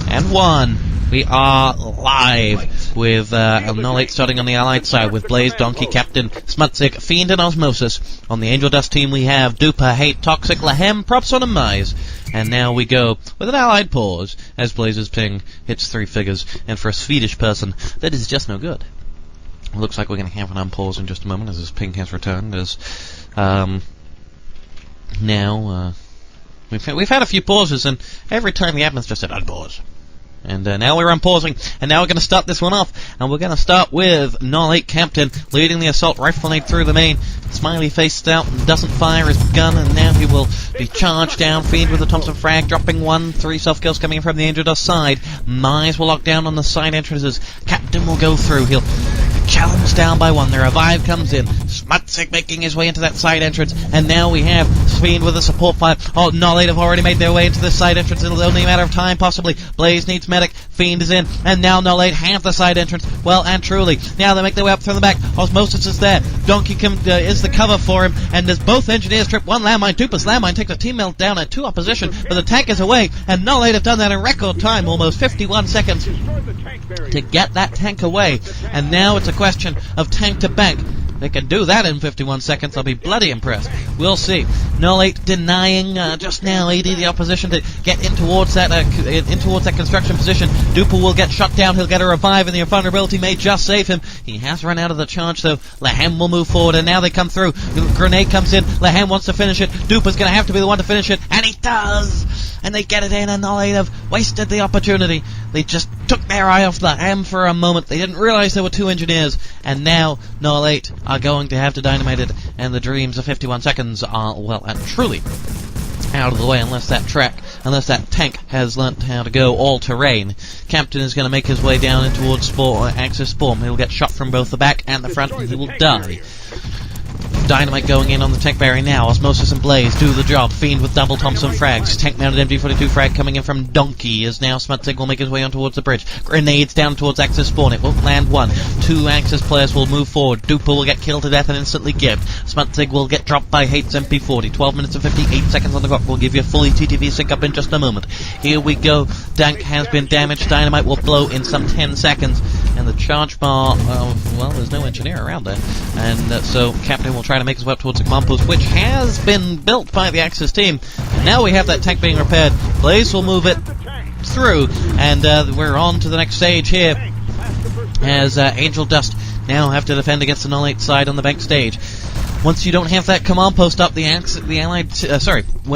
and 1. We are live with noll8 starting on the Allied side with Blaze, Donkey, Captain, Smutsig, Fiend, and Osmosis. On the angelDust team we have Duper, Hate, Toxic, Lahem, Propson, and Mize. And now we go with an Allied pause as Blaze's ping hits 3 figures, and for a Swedish person, that is just no good. Looks like we're going to have an unpause in just a moment as his ping has returned, as now we've had a few pauses, and every time the admin's just said unpause. And now we're unpausing, and now we're going to start this one off, and we're going to start with noll8 Captain leading the assault rifle grenade through the main. Smiley faced out and doesn't fire his gun, and now he will be charged down. Fiend with the Thompson frag, dropping 1. 3 self-kills coming in from the angelDust side. Mize will lock down on the side entrances. Captain will go through. He'll challenge down by 1. The revive comes in. Smutsig making his way into that side entrance, and now we have Fiend with a support fire. Oh, noll8 have already made their way into this side entrance. It'll only a matter of time, possibly. Blaze needs medic. Fiend is in, and now noll8 have the side entrance. Well and truly. Now they make their way up from the back. Osmosis is there. Donkey is the cover for him, and as both engineers trip 1 landmine, Duper's landmine takes a team melt down at 2 opposition, but the tank is away, and noll8 have done that in record time, almost 51 seconds to get that tank away. And now it's a question of tank to bank. They can do that in 51 seconds. I'll be bloody impressed. We'll see. noll8 denying just now AD the opposition to get in towards that construction position. Duper will get shot down. He'll get a revive, and the invulnerability may just save him. He has run out of the charge, though. Lahem will move forward, and now they come through. The grenade comes in. Lahem wants to finish it. Duper's going to have to be the one to finish it, and he does! And they get it in, and noll8 have wasted the opportunity. They just took their eye off Lahem for a moment. They didn't realize there were 2 engineers, and now noll8 are going to have to dynamite it, and the dreams of 51 seconds are, well and truly out of the way unless that tank has learnt how to go all-terrain. Captain is going to make his way down in towards Axis Spawn. He'll get shot from both the back and the front, and he will die. Dynamite going in on the tank barrier now. Osmosis and Blaze do the job. Fiend with double Thompson frags. Tank mounted MG42 frag coming in from Donkey, as now Smutsig will make his way on towards the bridge. Grenades down towards Axis Spawn. It won't land 1. 2 Axis players will move forward. Duper will get killed to death and instantly gibbed. Smutsig will get dropped by Hate's MP40. 12 minutes and 58 seconds on the clock. We'll give you a fully TTV sync up in just a moment. Here we go. Tank has been damaged. Dynamite will blow in some 10 seconds. And the charge bar, well, there's no engineer around there. And so Captain will try to make his way up towards the command post, which has been built by the Axis team. And now we have that tank being repaired. Blaze will move it through, and we're on to the next stage here, as angelDust now have to defend against the noll8 side on the bank stage. Once you don't have that command post up, when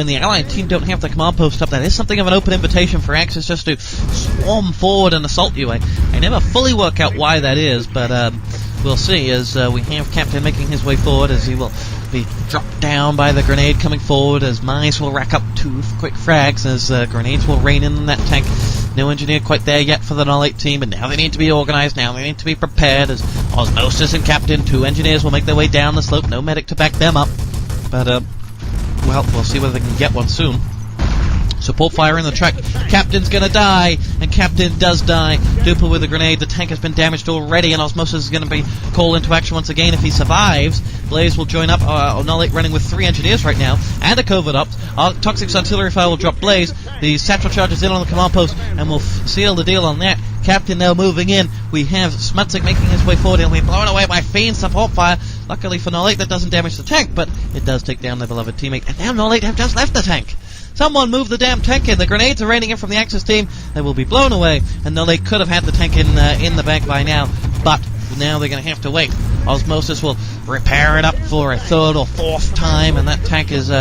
the Allied team don't have the command post up, that is something of an open invitation for Axis just to swarm forward and assault you. I never fully work out why that is, but we'll see, as we have Captain making his way forward, as he will be dropped down by the grenade coming forward, as Mize will rack up 2 quick frags, as grenades will rain in on that tank. No engineer quite there yet for the noll8 team, but now they need to be organized, now they need to be prepared, as Osmosis and Captain, 2 engineers will make their way down the slope, no medic to back them up. But, well, we'll see whether they can get one soon. Support fire in the track. Captain's gonna die, and Captain does die. Duper with a grenade. The tank has been damaged already, and Osmosis is gonna be called into action once again if he survives. Blaze will join up. noll8 running with 3 engineers right now, and a covert up. Toxic's artillery fire will drop Blaze. The satchel charge is in on the command post, and we'll seal the deal on that. Captain now moving in. We have Smutsik making his way forward. He'll be blown away by Fiend support fire. Luckily for noll8, that doesn't damage the tank, but it does take down their beloved teammate. And now noll8 have just left the tank. Someone move the damn tank in. The grenades are raining in from the Axis team. They will be blown away, and noll8 could have had the tank in the bank by now, but now they're going to have to wait. Osmosis will repair it up for a 3rd or 4th time, and that tank is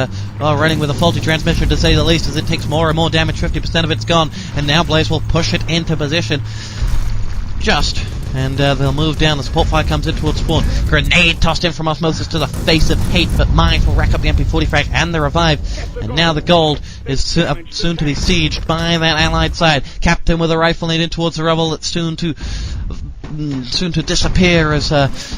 running with a faulty transmission, to say the least, as it takes more and more damage. 50% of it's gone, and now Blaze will push it into position. And they'll move down. The support fire comes in towards spawn. Grenade tossed in from Osmosis to the face of Hate, but Mines will rack up the MP40 frag and the revive. And now the gold is soon to be sieged by that allied side. Captain with a rifle nade in towards the rubble. It's soon to disappear as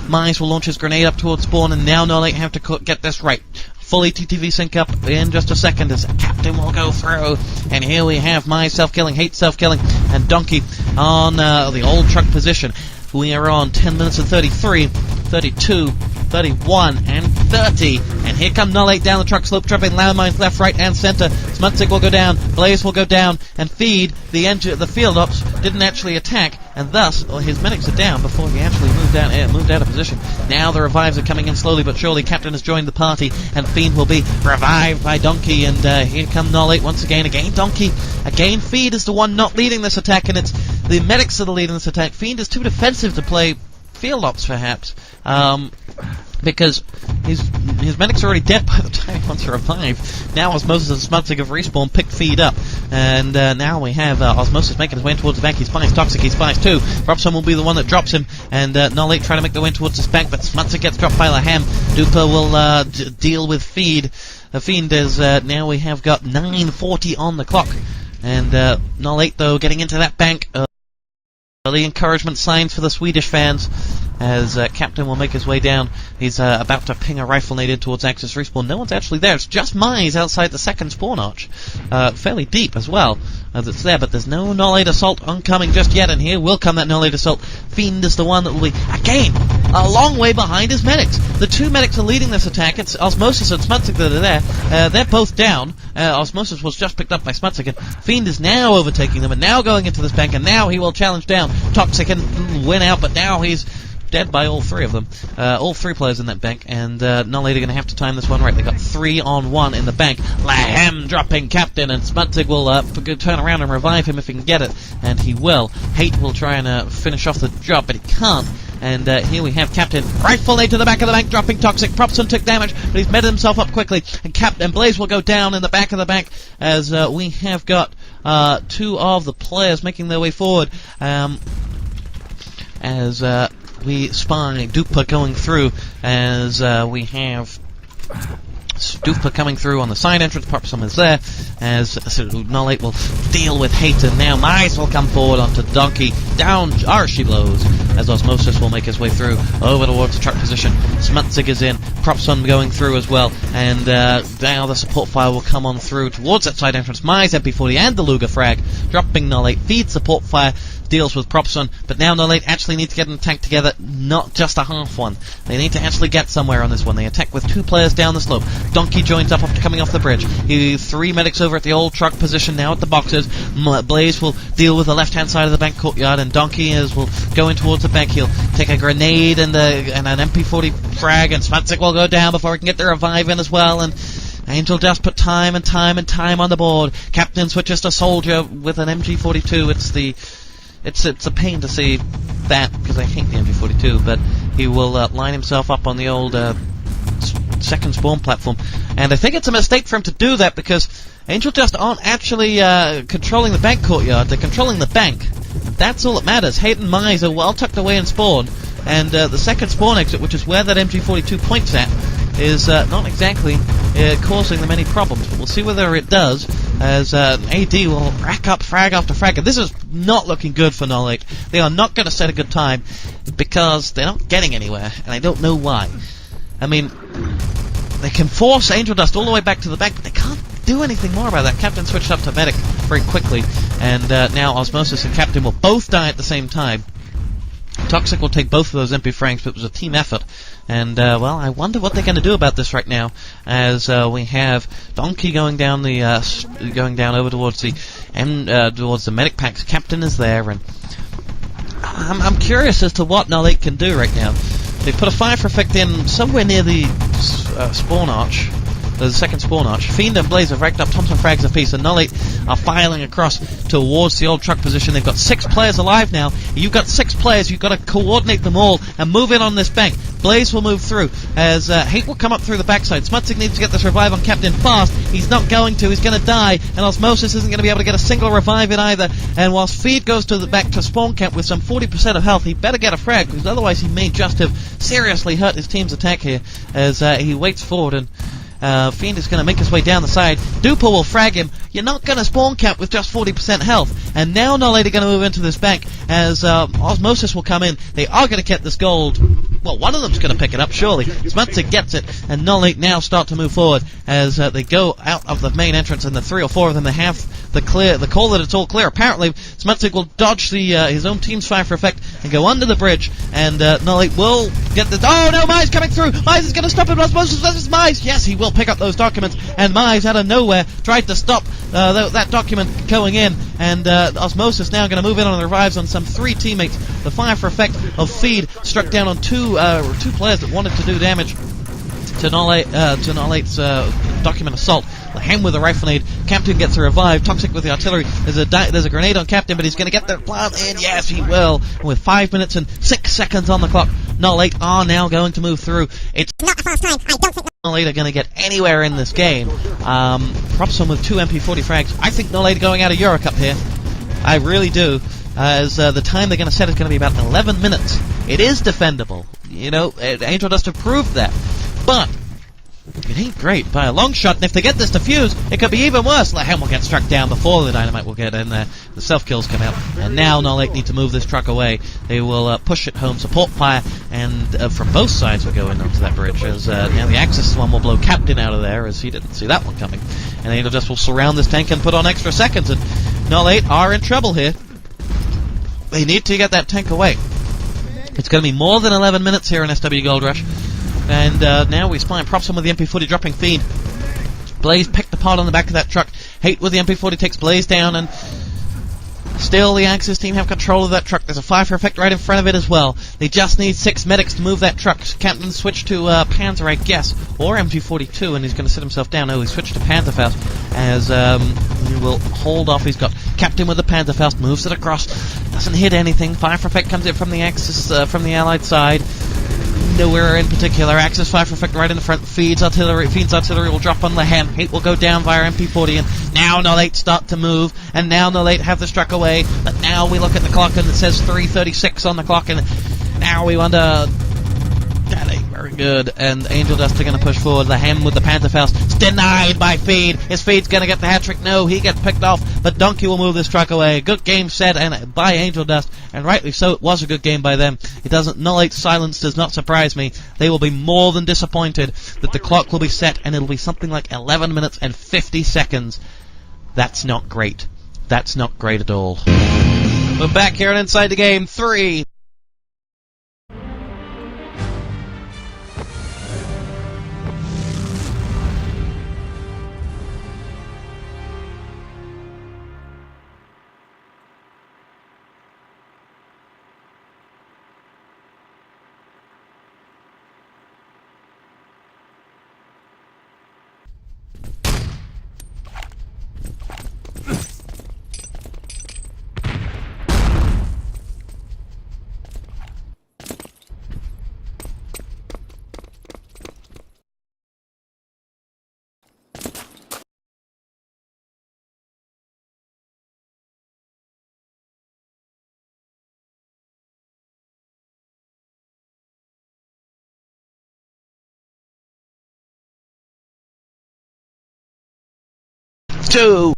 Mines will launch his grenade up towards spawn. And now noll8 have to get this right. Fully TTV sync up in just a second as Captain will go through. And here we have Mines self-killing, Hate self-killing, and Donkey on the old truck position. We are on 10 minutes and 33, 32, 31, and 30. And here come noll8 down the truck slope, dropping landmines left, right, and center. Smutsik will go down, Blaze will go down, and Feed, the field ops, didn't actually attack, and thus his medics are down before he actually moved out of position. Now the revives are coming in slowly but surely. Captain has joined the party, and Fiend will be revived by Donkey, and here come noll8 once again. Again Donkey, again Feed is the one not leading this attack, and it's the medics that are leading this attack. Fiend is too defensive to play field ops, perhaps, because his medics are already dead by the time he wants to revive. Now Osmosis and Smutsik have respawned, picked Feed up, and now we have Osmosis making his way towards the bank. He spies Toxic, he spies too. Robson will be the one that drops him, and noll8 trying to make their way towards this bank, but Smutsik gets dropped by Lahem. Duper will deal with Feed. The Fiend is, now we have got 9:40 on the clock, and noll8 though getting into that bank. Early encouragement signs for the Swedish fans as Captain will make his way down. He's about to ping a rifle nade in towards Axis respawn. No one's actually there. It's just Mines outside the second spawn arch. Fairly deep as well as it's there, but there's no noll8 assault oncoming just yet, and here will come that noll8 assault. Fiend is the one that will be, again, a long way behind his medics. The 2 medics are leading this attack. It's Osmosis and Smutsik that are there. They're both down. Osmosis was just picked up by Smutsik, and Fiend is now overtaking them, and now going into this bank, and now he will challenge down. Toxic and win out, but now he's dead by all 3 of them. All 3 players in that bank, and noll8 are going to have to time this one right. They got 3-on-1 in the bank. Lahem dropping Captain, and Smutsik will turn around and revive him if he can get it, and he will. Hate will try and finish off the job, but he can't. And here we have Captain, rifle nade to the back of the bank, dropping Toxic. Propson took damage, but he's met himself up quickly. And Captain Blaze will go down in the back of the bank as we have got 2 of the players making their way forward. As we spy Duper going through, as we have Duper coming through on the side entrance. Propson is there, as noll8 will deal with Hate, and now Mice will come forward onto Donkey. Down she blows, as Osmosis will make his way through, over towards the truck position. Smutsik is in, Propson going through as well, and now the support fire will come on through towards that side entrance. Mice, MP40 and the Luger frag, dropping noll8, feed support fire, deals with Propson, but now noll8 actually need to get in the tank together, not just a half one. They need to actually get somewhere on this one. They attack with 2 players down the slope. Donkey joins up after coming off the bridge. 3 medics over at the old truck position now at the boxes. Blaze will deal with the left-hand side of the bank courtyard, and Donkey will go in towards the bank. He'll take a grenade and an MP40 frag, and Smutsik will go down before he can get the revive in as well, and angelDust put time and time and time on the board. Captain switches to Soldier with an MG42. It's a pain to see that, because I hate the MG42, but he will line himself up on the old second spawn platform. And I think it's a mistake for him to do that, because angelDust aren't actually controlling the bank courtyard, they're controlling the bank. That's all that matters. Hate and Mize are well tucked away in spawn, and the second spawn exit, which is where that MG42 points at, is not exactly causing them any problems. But we'll see whether it does, as AD will rack up frag after frag. And this is not looking good for noll8. They are not going to set a good time, because they're not getting anywhere, and I don't know why. I mean, they can force angelDust all the way back to the bank, but they can't do anything more about that. Captain switched up to medic very quickly, and now Osmosis and Captain will both die at the same time. Toxic will take both of those MP frags, but it was a team effort. And, well, I wonder what they're going to do about this right now, as we have Donkey going down over towards the medic packs. Captain is there, and I'm curious as to what noll8 can do right now. They put a fire for effect in somewhere near the spawn arch. The second spawn arch. Fiend and Blaze have racked up Thompson frags apiece, and noll8 are filing across towards the old truck position. They've got 6 players alive now. You've got 6 players. You've got to coordinate them all and move in on this bank. Blaze will move through as Hate will come up through the backside. Smutsig needs to get this revive on Captain fast. He's not going to. He's going to die, and Osmosis isn't going to be able to get a single revive in either. And whilst Feed goes to the back to spawn camp with some 40% of health, he better get a frag, because otherwise he may just have seriously hurt his team's attack here as he waits forward. And Fiend is going to make his way down the side. Duper will frag him. You're not going to spawn camp with just 40% health. And now noll8 are going to move into this bank as Osmosis will come in. They are going to get this gold. Well, one of them's going to pick it up, surely. Smutsig gets it, and noll8 now start to move forward as they go out of the main entrance, and the 3 or 4 of them, they have the call that it's all clear. Apparently, Smutsig will dodge his own team's fire for effect and go under the bridge, and noll8 will get the... Oh, no, Mize coming through! Mize is going to stop him! Osmosis versus Mize! Yes, he will pick up those documents, and Mize, out of nowhere, tried to stop that document going in, and Osmosis now going to move in on the revives on some 3 teammates. The fire for effect of Feed struck down on 2 players that wanted to do damage to noll8's document assault. Him with a rifle nade. Captain gets a revive. Toxic with the artillery. There's a grenade on Captain, but he's going to get the plant in. Yes, he will. And with 5 minutes and 6 seconds on the clock, noll8 are now going to move through. It's not a fast time. I don't think noll8 are going to get anywhere in this game. Propson with 2 MP40 frags. I think noll8 are going out of EuroCup here. I really do. As the time they're going to set is going to be about 11 minutes. It is defendable. You know, angelDust have proved that. But it ain't great by a long shot, and if they get this defused, it could be even worse. Lehem will get struck down before the dynamite will get in there. The self-kills come out, and now noll8 need to move this truck away. They will push it home, support fire, and from both sides will go in onto that bridge. As now the Axis one will blow Captain out of there, as he didn't see that one coming. And angelDust will surround this tank and put on extra seconds, and noll8 are in trouble here. They need to get that tank away. It's going to be more than 11 minutes here in SW Gold Rush. And now we spy Propson with the MP40 dropping Fiend. Blaze picked apart on the back of that truck. Hate with the MP40 takes Blaze down, and still the Axis team have control of that truck. There's a fire for effect right in front of it as well. They just need 6 medics to move that truck. Captain switched to Panzer, I guess, or MG42, and he's going to sit himself down. No, he switched to Panzerfaust as he will hold off. He's got Captain with the Panzerfaust, moves it across, doesn't hit anything. Fire for effect comes in from the Axis, from the Allied side. Nowhere in particular. Axis fire for effect right in the front. Fiend's artillery will drop on the hem. Hate will go down via MP40, and now noll8 start to move, and now noll8 have the struck away. But now we look at the clock, and it says 3:36 on the clock, and now we wonder. That ain't very good. And angelDust are going to push forward. The hem with the Panzerfaust. It's denied by Feed. Is Feed's going to get the hat trick? No, he gets picked off. But Donkey will move this truck away. Good game set and by angelDust, and rightly so. It was a good game by them. It doesn't. noll8's silence does not surprise me. They will be more than disappointed that the clock will be set, and it'll be something like 11 minutes and 50 seconds. That's not great. That's not great at all. We're back here and Inside the Game 3. Two,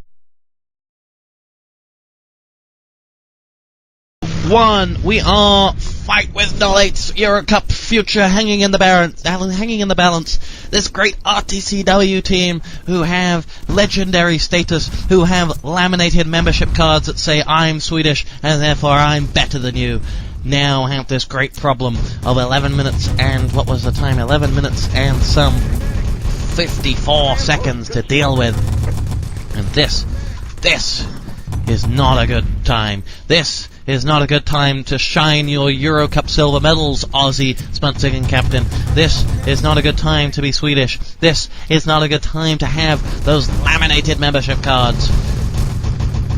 1. We are fight with noll8's EuroCup future hanging in the balance. This great RTCW team who have legendary status, who have laminated membership cards that say I'm Swedish and therefore I'm better than you, now have this great problem of 11 minutes and, what was the time? 11 minutes and some 54 seconds to deal with. And this is not a good time. This is not a good time to shine your EuroCup silver medals, Aussie Smutsig captain. This is not a good time to be Swedish. This is not a good time to have those laminated membership cards.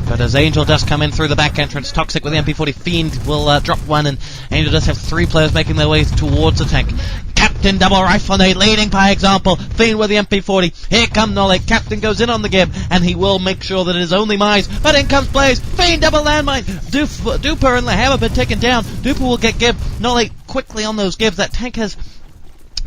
But as angelDust come in through the back entrance, TosspoT with the MP40, Fiend will drop one, and angelDust have three players making their way towards the tank. Captain double rifle nade leading by example. Fiend with the MP40. Here come noll8. Captain goes in on the gib, and he will make sure that it is only Mize. But in comes Blaze. Fiend double landmine. Duper and LaHam have been taken down. Duper will get gib. noll8 quickly on those gibs. That tank has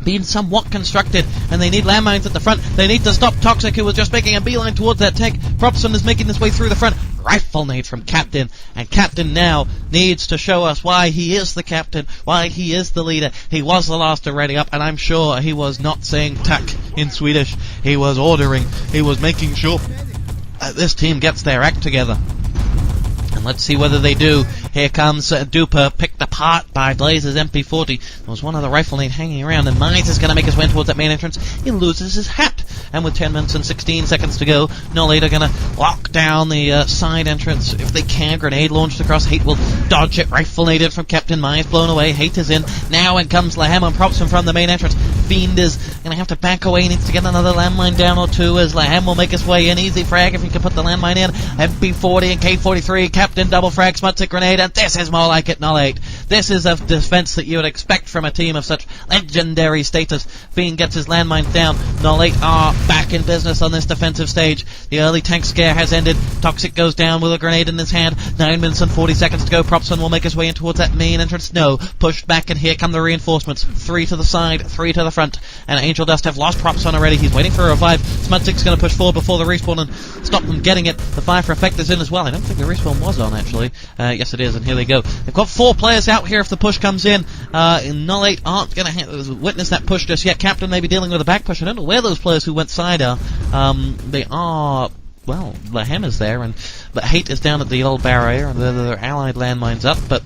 been somewhat constructed, and they need landmines at the front. They need to stop TosspoT, who was just making a beeline towards that tank. Propson is making his way through the front. Rifle nade from Captain, and Captain now needs to show us why he is the captain, why he is the leader. He was the last to ready up, and I'm sure he was not saying tack in Swedish. He was ordering, he was making sure that this team gets their act together. And let's see whether they do. Here comes Duper, picked apart by Blaze's MP40. There was one other rifle nade hanging around, and Mize is going to make his way towards that main entrance. He loses his hat. And with 10 minutes and 16 seconds to go, noll8 are going to lock down the side entrance if they can. Grenade launched across. Hate will dodge it. Rifle naded from Captain. Mize blown away. Hate is in. Now in comes LaHam and Propson from the main entrance. Fiend is going to have to back away. He needs to get another landmine down or two as LaHam will make his way in. Easy frag if he can put the landmine in. MP40 and K43. Captain double frag. Smutsig grenade. And this is more like it, noll8. This is a defense that you would expect from a team of such legendary status. Fiend gets his landmines down. noll8 are back in business on this defensive stage. The early tank scare has ended. TosspoT goes down with a grenade in his hand. 9 minutes and 40 seconds to go. Propson will make his way in towards that main entrance. No. Pushed back, and here come the reinforcements. 3 to the side, 3 to the front. And angelDust have lost Propson already. He's waiting for a revive. Smutsig's going to push forward before the respawn and stop them getting it. The fire for effect is in as well. I don't think the respawn was on, actually. Yes, it is, and here they go. They've got 4 players out here if the push comes in. noll8 aren't going to witness that push just yet. Captain may be dealing with a back push. I don't know where those players who went side are. They are, well, LaHam is there, but Hate is down at the old barrier, and their allied landmines up, but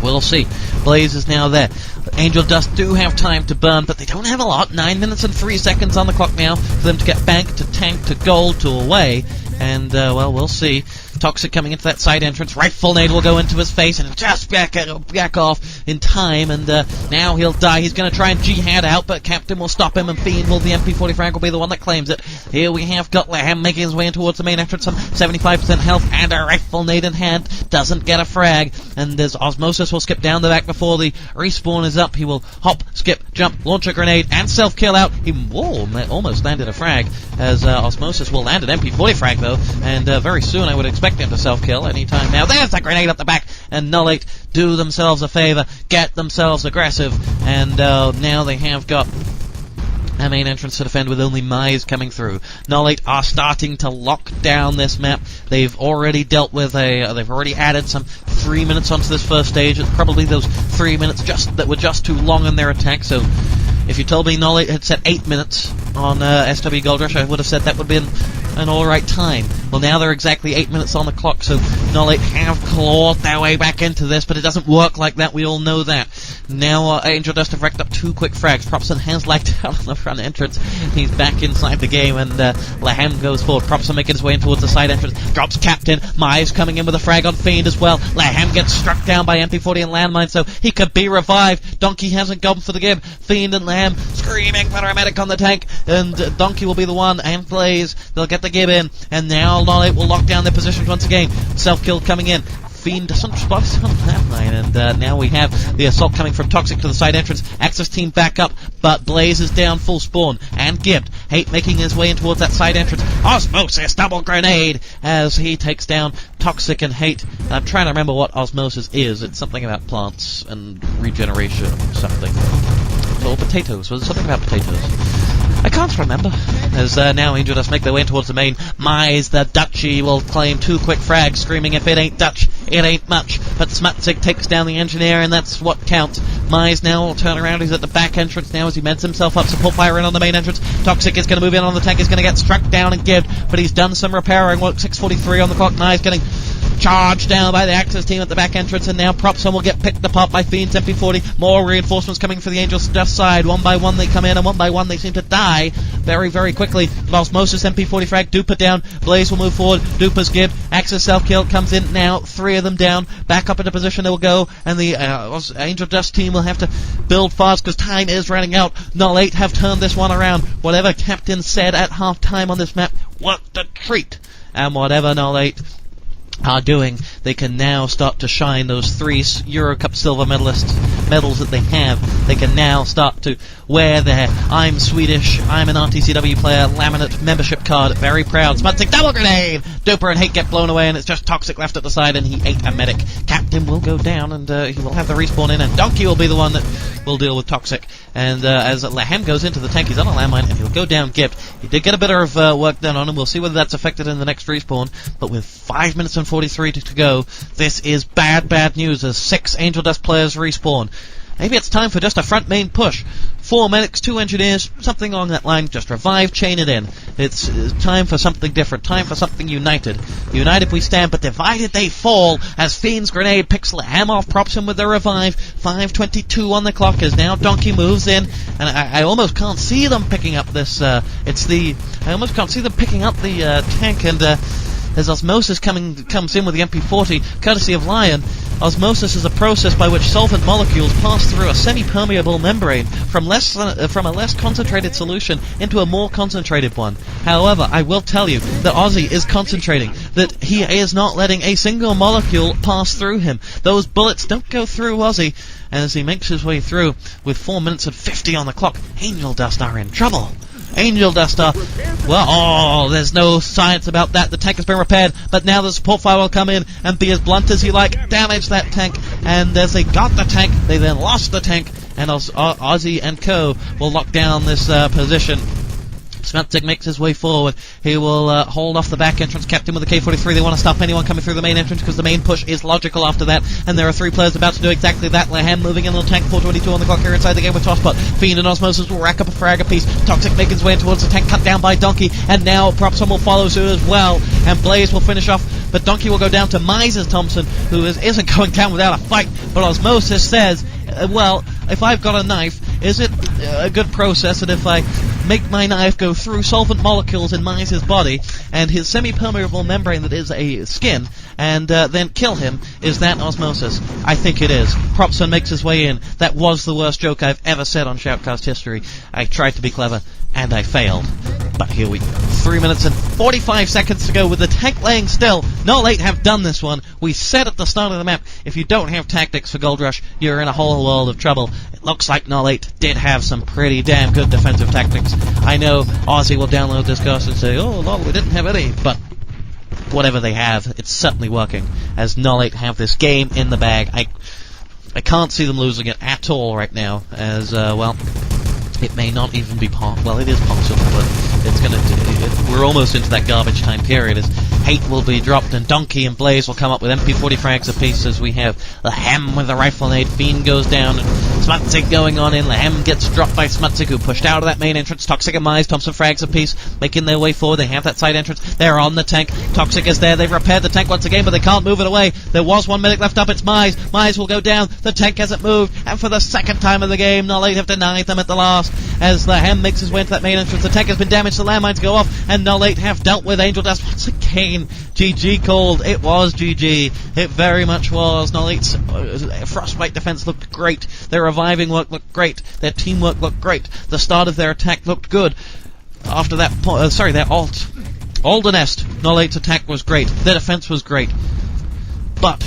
we'll see. Blaze is now there. angelDust do have time to burn, but they don't have a lot. 9 minutes and 3 seconds on the clock now for them to get bank to tank to gold to away, and, well, we'll see. TosspoT coming into that side entrance. Rifle nade will go into his face and just back off in time, and now he'll die. He's going to try and jihad out, but Captain will stop him, and Fiend will, the MP40 frag will be the one that claims it. Here we have got LaHam making his way in towards the main entrance, some 75% health, and a rifle nade in hand. Doesn't get a frag, and there's Osmosis will skip down the back before the respawn is up. He will hop, skip, jump, launch a grenade, and self-kill out. He almost landed a frag, as Osmosis will land an MP40 frag, though, and very soon I would expect him to self-kill anytime now. There's the grenade up the back, and noll8 do themselves a favor, get themselves aggressive, and now they have got a main entrance to defend with only Mize coming through. noll8 are starting to lock down this map. They've already dealt with they've already added some 3 minutes onto this first stage. It's probably those 3 minutes that were just too long in their attack, so if you told me noll8 had set 8 minutes on SW Gold Rush, I would have said that would have been an alright time. Well, now they're exactly 8 minutes on the clock, so noll8 have clawed their way back into this, but it doesn't work like that, we all know that. Now angelDust have racked up 2 quick frags. Propson has lagged out on the front entrance. He's back inside the game, and LaHam goes forward. Propson making his way in towards the side entrance. Drops Captain. Mize coming in with a frag on Fiend as well. LaHam gets struck down by MP40 and landmine, so he could be revived. Donkey hasn't gone for the game. Fiend and LaHam screaming paramedic on the tank, and Donkey will be the one, and Blaze. They'll get the gib in, and now noll8 will lock down their positions once again. Self-kill coming in. Fiend doesn't respond on that line, and now we have the assault coming from TosspoT to the side entrance. Axis team back up, but Blaze is down full spawn, and gibbed. Hate making his way in towards that side entrance. Osmosis double grenade as he takes down TosspoT and Hate. I'm trying to remember what Osmosis is. It's something about plants and regeneration or something. Or potatoes. Was it something about potatoes? I can't remember. As now angelDust make their way towards the main. Mize, the Dutchie, will claim 2 quick frags, screaming if it ain't Dutch, It ain't much, but Smutzig takes down the engineer, and that's what counts. Mize now will turn around. He's at the back entrance now as he meds himself up. Support fire in on the main entrance. Toxic is going to move in on the tank. He's going to get struck down and gibbed, but he's done some repairing work. 6:43 on the clock. Mize getting charged down by the Axis team at the back entrance, and now Propson will get picked apart by Fiend's MP40. More reinforcements coming for the angelDust side. One by one they come in, and one by one they seem to die very, very quickly. Osmosis MP40 frag. Duper down. Blaze will move forward. Duper's gibbed. Axis self-kill comes in now. 3 of them down. Back up into position they will go, and the angelDust team will have to build fast because time is running out. noll8 have turned this one around. Whatever Captain said at half-time on this map worked a treat. And whatever noll8 are doing, they can now start to shine those 3 EuroCup silver medals that they have. They can now start to wear their I'm Swedish, I'm an RTCW player laminate membership card. Very proud. Smutzig double grenade! Duper and Hate get blown away, and it's just Toxic left at the side, and he ate a medic. Captain will go down, and he will have the respawn in, and Donkey will be the one that will deal with Toxic. And as Lahem goes into the tank, he's on a landmine, and he'll go down gibbed. He did get a bit of work done on him. We'll see whether that's affected in the next respawn, but with 5 minutes and 43 to go, this is bad news as 6 angelDust players respawn. Maybe it's time for just a front main push. 4 medics, 2 engineers, something along that line. Just revive, chain it in. It's time for something different. Time for something united. United we stand, but divided they fall as Fiend's grenade picks Lahem off, props him with the revive. 5:22 on the clock as now Donkey moves in, and I almost can't see them picking up this. I almost can't see them picking up the tank, and as Osmosis comes in with the MP40, courtesy of Lion. Osmosis is a process by which solvent molecules pass through a semi-permeable membrane from a less concentrated solution into a more concentrated one. However, I will tell you that Ozzy is concentrating, that he is not letting a single molecule pass through him. Those bullets don't go through Ozzy, and as he makes his way through, with 4 minutes and 50 on the clock, angelDust are in trouble. angelDust are, well, there's no science about that. The tank has been repaired, but now the support fire will come in and be as blunt as you like, damage that tank, and as they got the tank, they then lost the tank, and Ozzy and co will lock down this position. Smutzig makes his way forward. He will hold off the back entrance. Captain with the K-43. They want to stop anyone coming through the main entrance because the main push is logical after that. And there are 3 players about to do exactly that. Lahem moving in on the tank. 4:22 on the clock here inside the game with TosspoT. Fiend and Osmosis will rack up a frag apiece. Toxic making his way in towards the tank, cut down by Donkey. And now Propson will follow suit as well. And Blaze will finish off. But Donkey will go down to Mises Thompson, who isn't going down without a fight. But Osmosis says, well, if I've got a knife, is it a good process that if I make my knife go through solvent molecules in Mises' body and his semi-permeable membrane that is a skin, and then kill him, is that osmosis? I think it is. Propson makes his way in. That was the worst joke I've ever said on Shoutcast history. I tried to be clever, and I failed. But here we go. 3 minutes and 45 seconds to go with the tank laying still. noll8 have done this one. We said at the start of the map, if you don't have tactics for Gold Rush, you're in a whole world of trouble. It looks like noll8 did have some pretty damn good defensive tactics. I know Ozzy will download this cast and say, oh, no, we didn't have any, but whatever they have, it's certainly working, as noll8 have this game in the bag. I can't see them losing it at all right now, as, it may not even be well, it is possible, but it's we're almost into that garbage time period, as Hate will be dropped, and Donkey and Blaze will come up with MP40 frags apiece, as we have Lahem with the rifle nade. Fiend goes down, and Smutzig going on in. Lahem gets dropped by Smutzig, who pushed out of that main entrance. Toxic and Mize, Thompson frags apiece, making their way forward. They have that side entrance. They're on the tank. Toxic is there. They've repaired the tank once again, but they can't move it away. There was 1 medic left up. It's Mize. Mize will go down. The tank hasn't moved, and for the second time of the game, noll8 have denied them at the last, as Lahem makes his way into that main entrance. The tank has been damaged. The landmines go off, and noll8 have dealt with angelDust once again. GG called. It was GG. It very much was. noll8's Frostbite defense looked great. Their reviving work looked great. Their teamwork looked great. The start of their attack looked good. After that, their Aldenest. noll8's attack was great. Their defense was great. But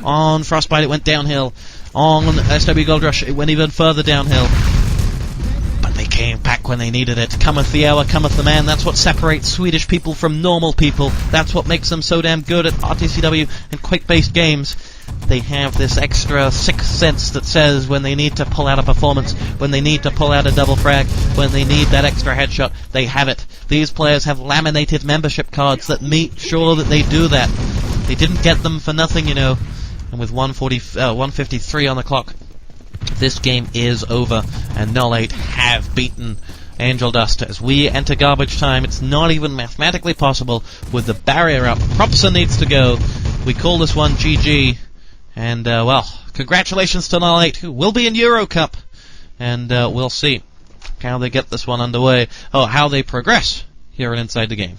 on Frostbite it went downhill. On SW Gold Rush it went even further downhill. They came back when they needed it. Cometh the hour, cometh the man. That's what separates Swedish people from normal people. That's what makes them so damn good at RTCW and Quake-based games. They have this extra sixth sense that says when they need to pull out a performance, when they need to pull out a double frag, when they need that extra headshot, they have it. These players have laminated membership cards that make sure that they do that. They didn't get them for nothing, you know. And with 1:53 on the clock, this game is over, and noll8 have beaten angelDust. As we enter garbage time, it's not even mathematically possible with the barrier up. Propson needs to go. We call this one GG, and well, congratulations to noll8, who will be in EuroCup, and we'll see how they get this one underway, or how they progress here at Inside the Game.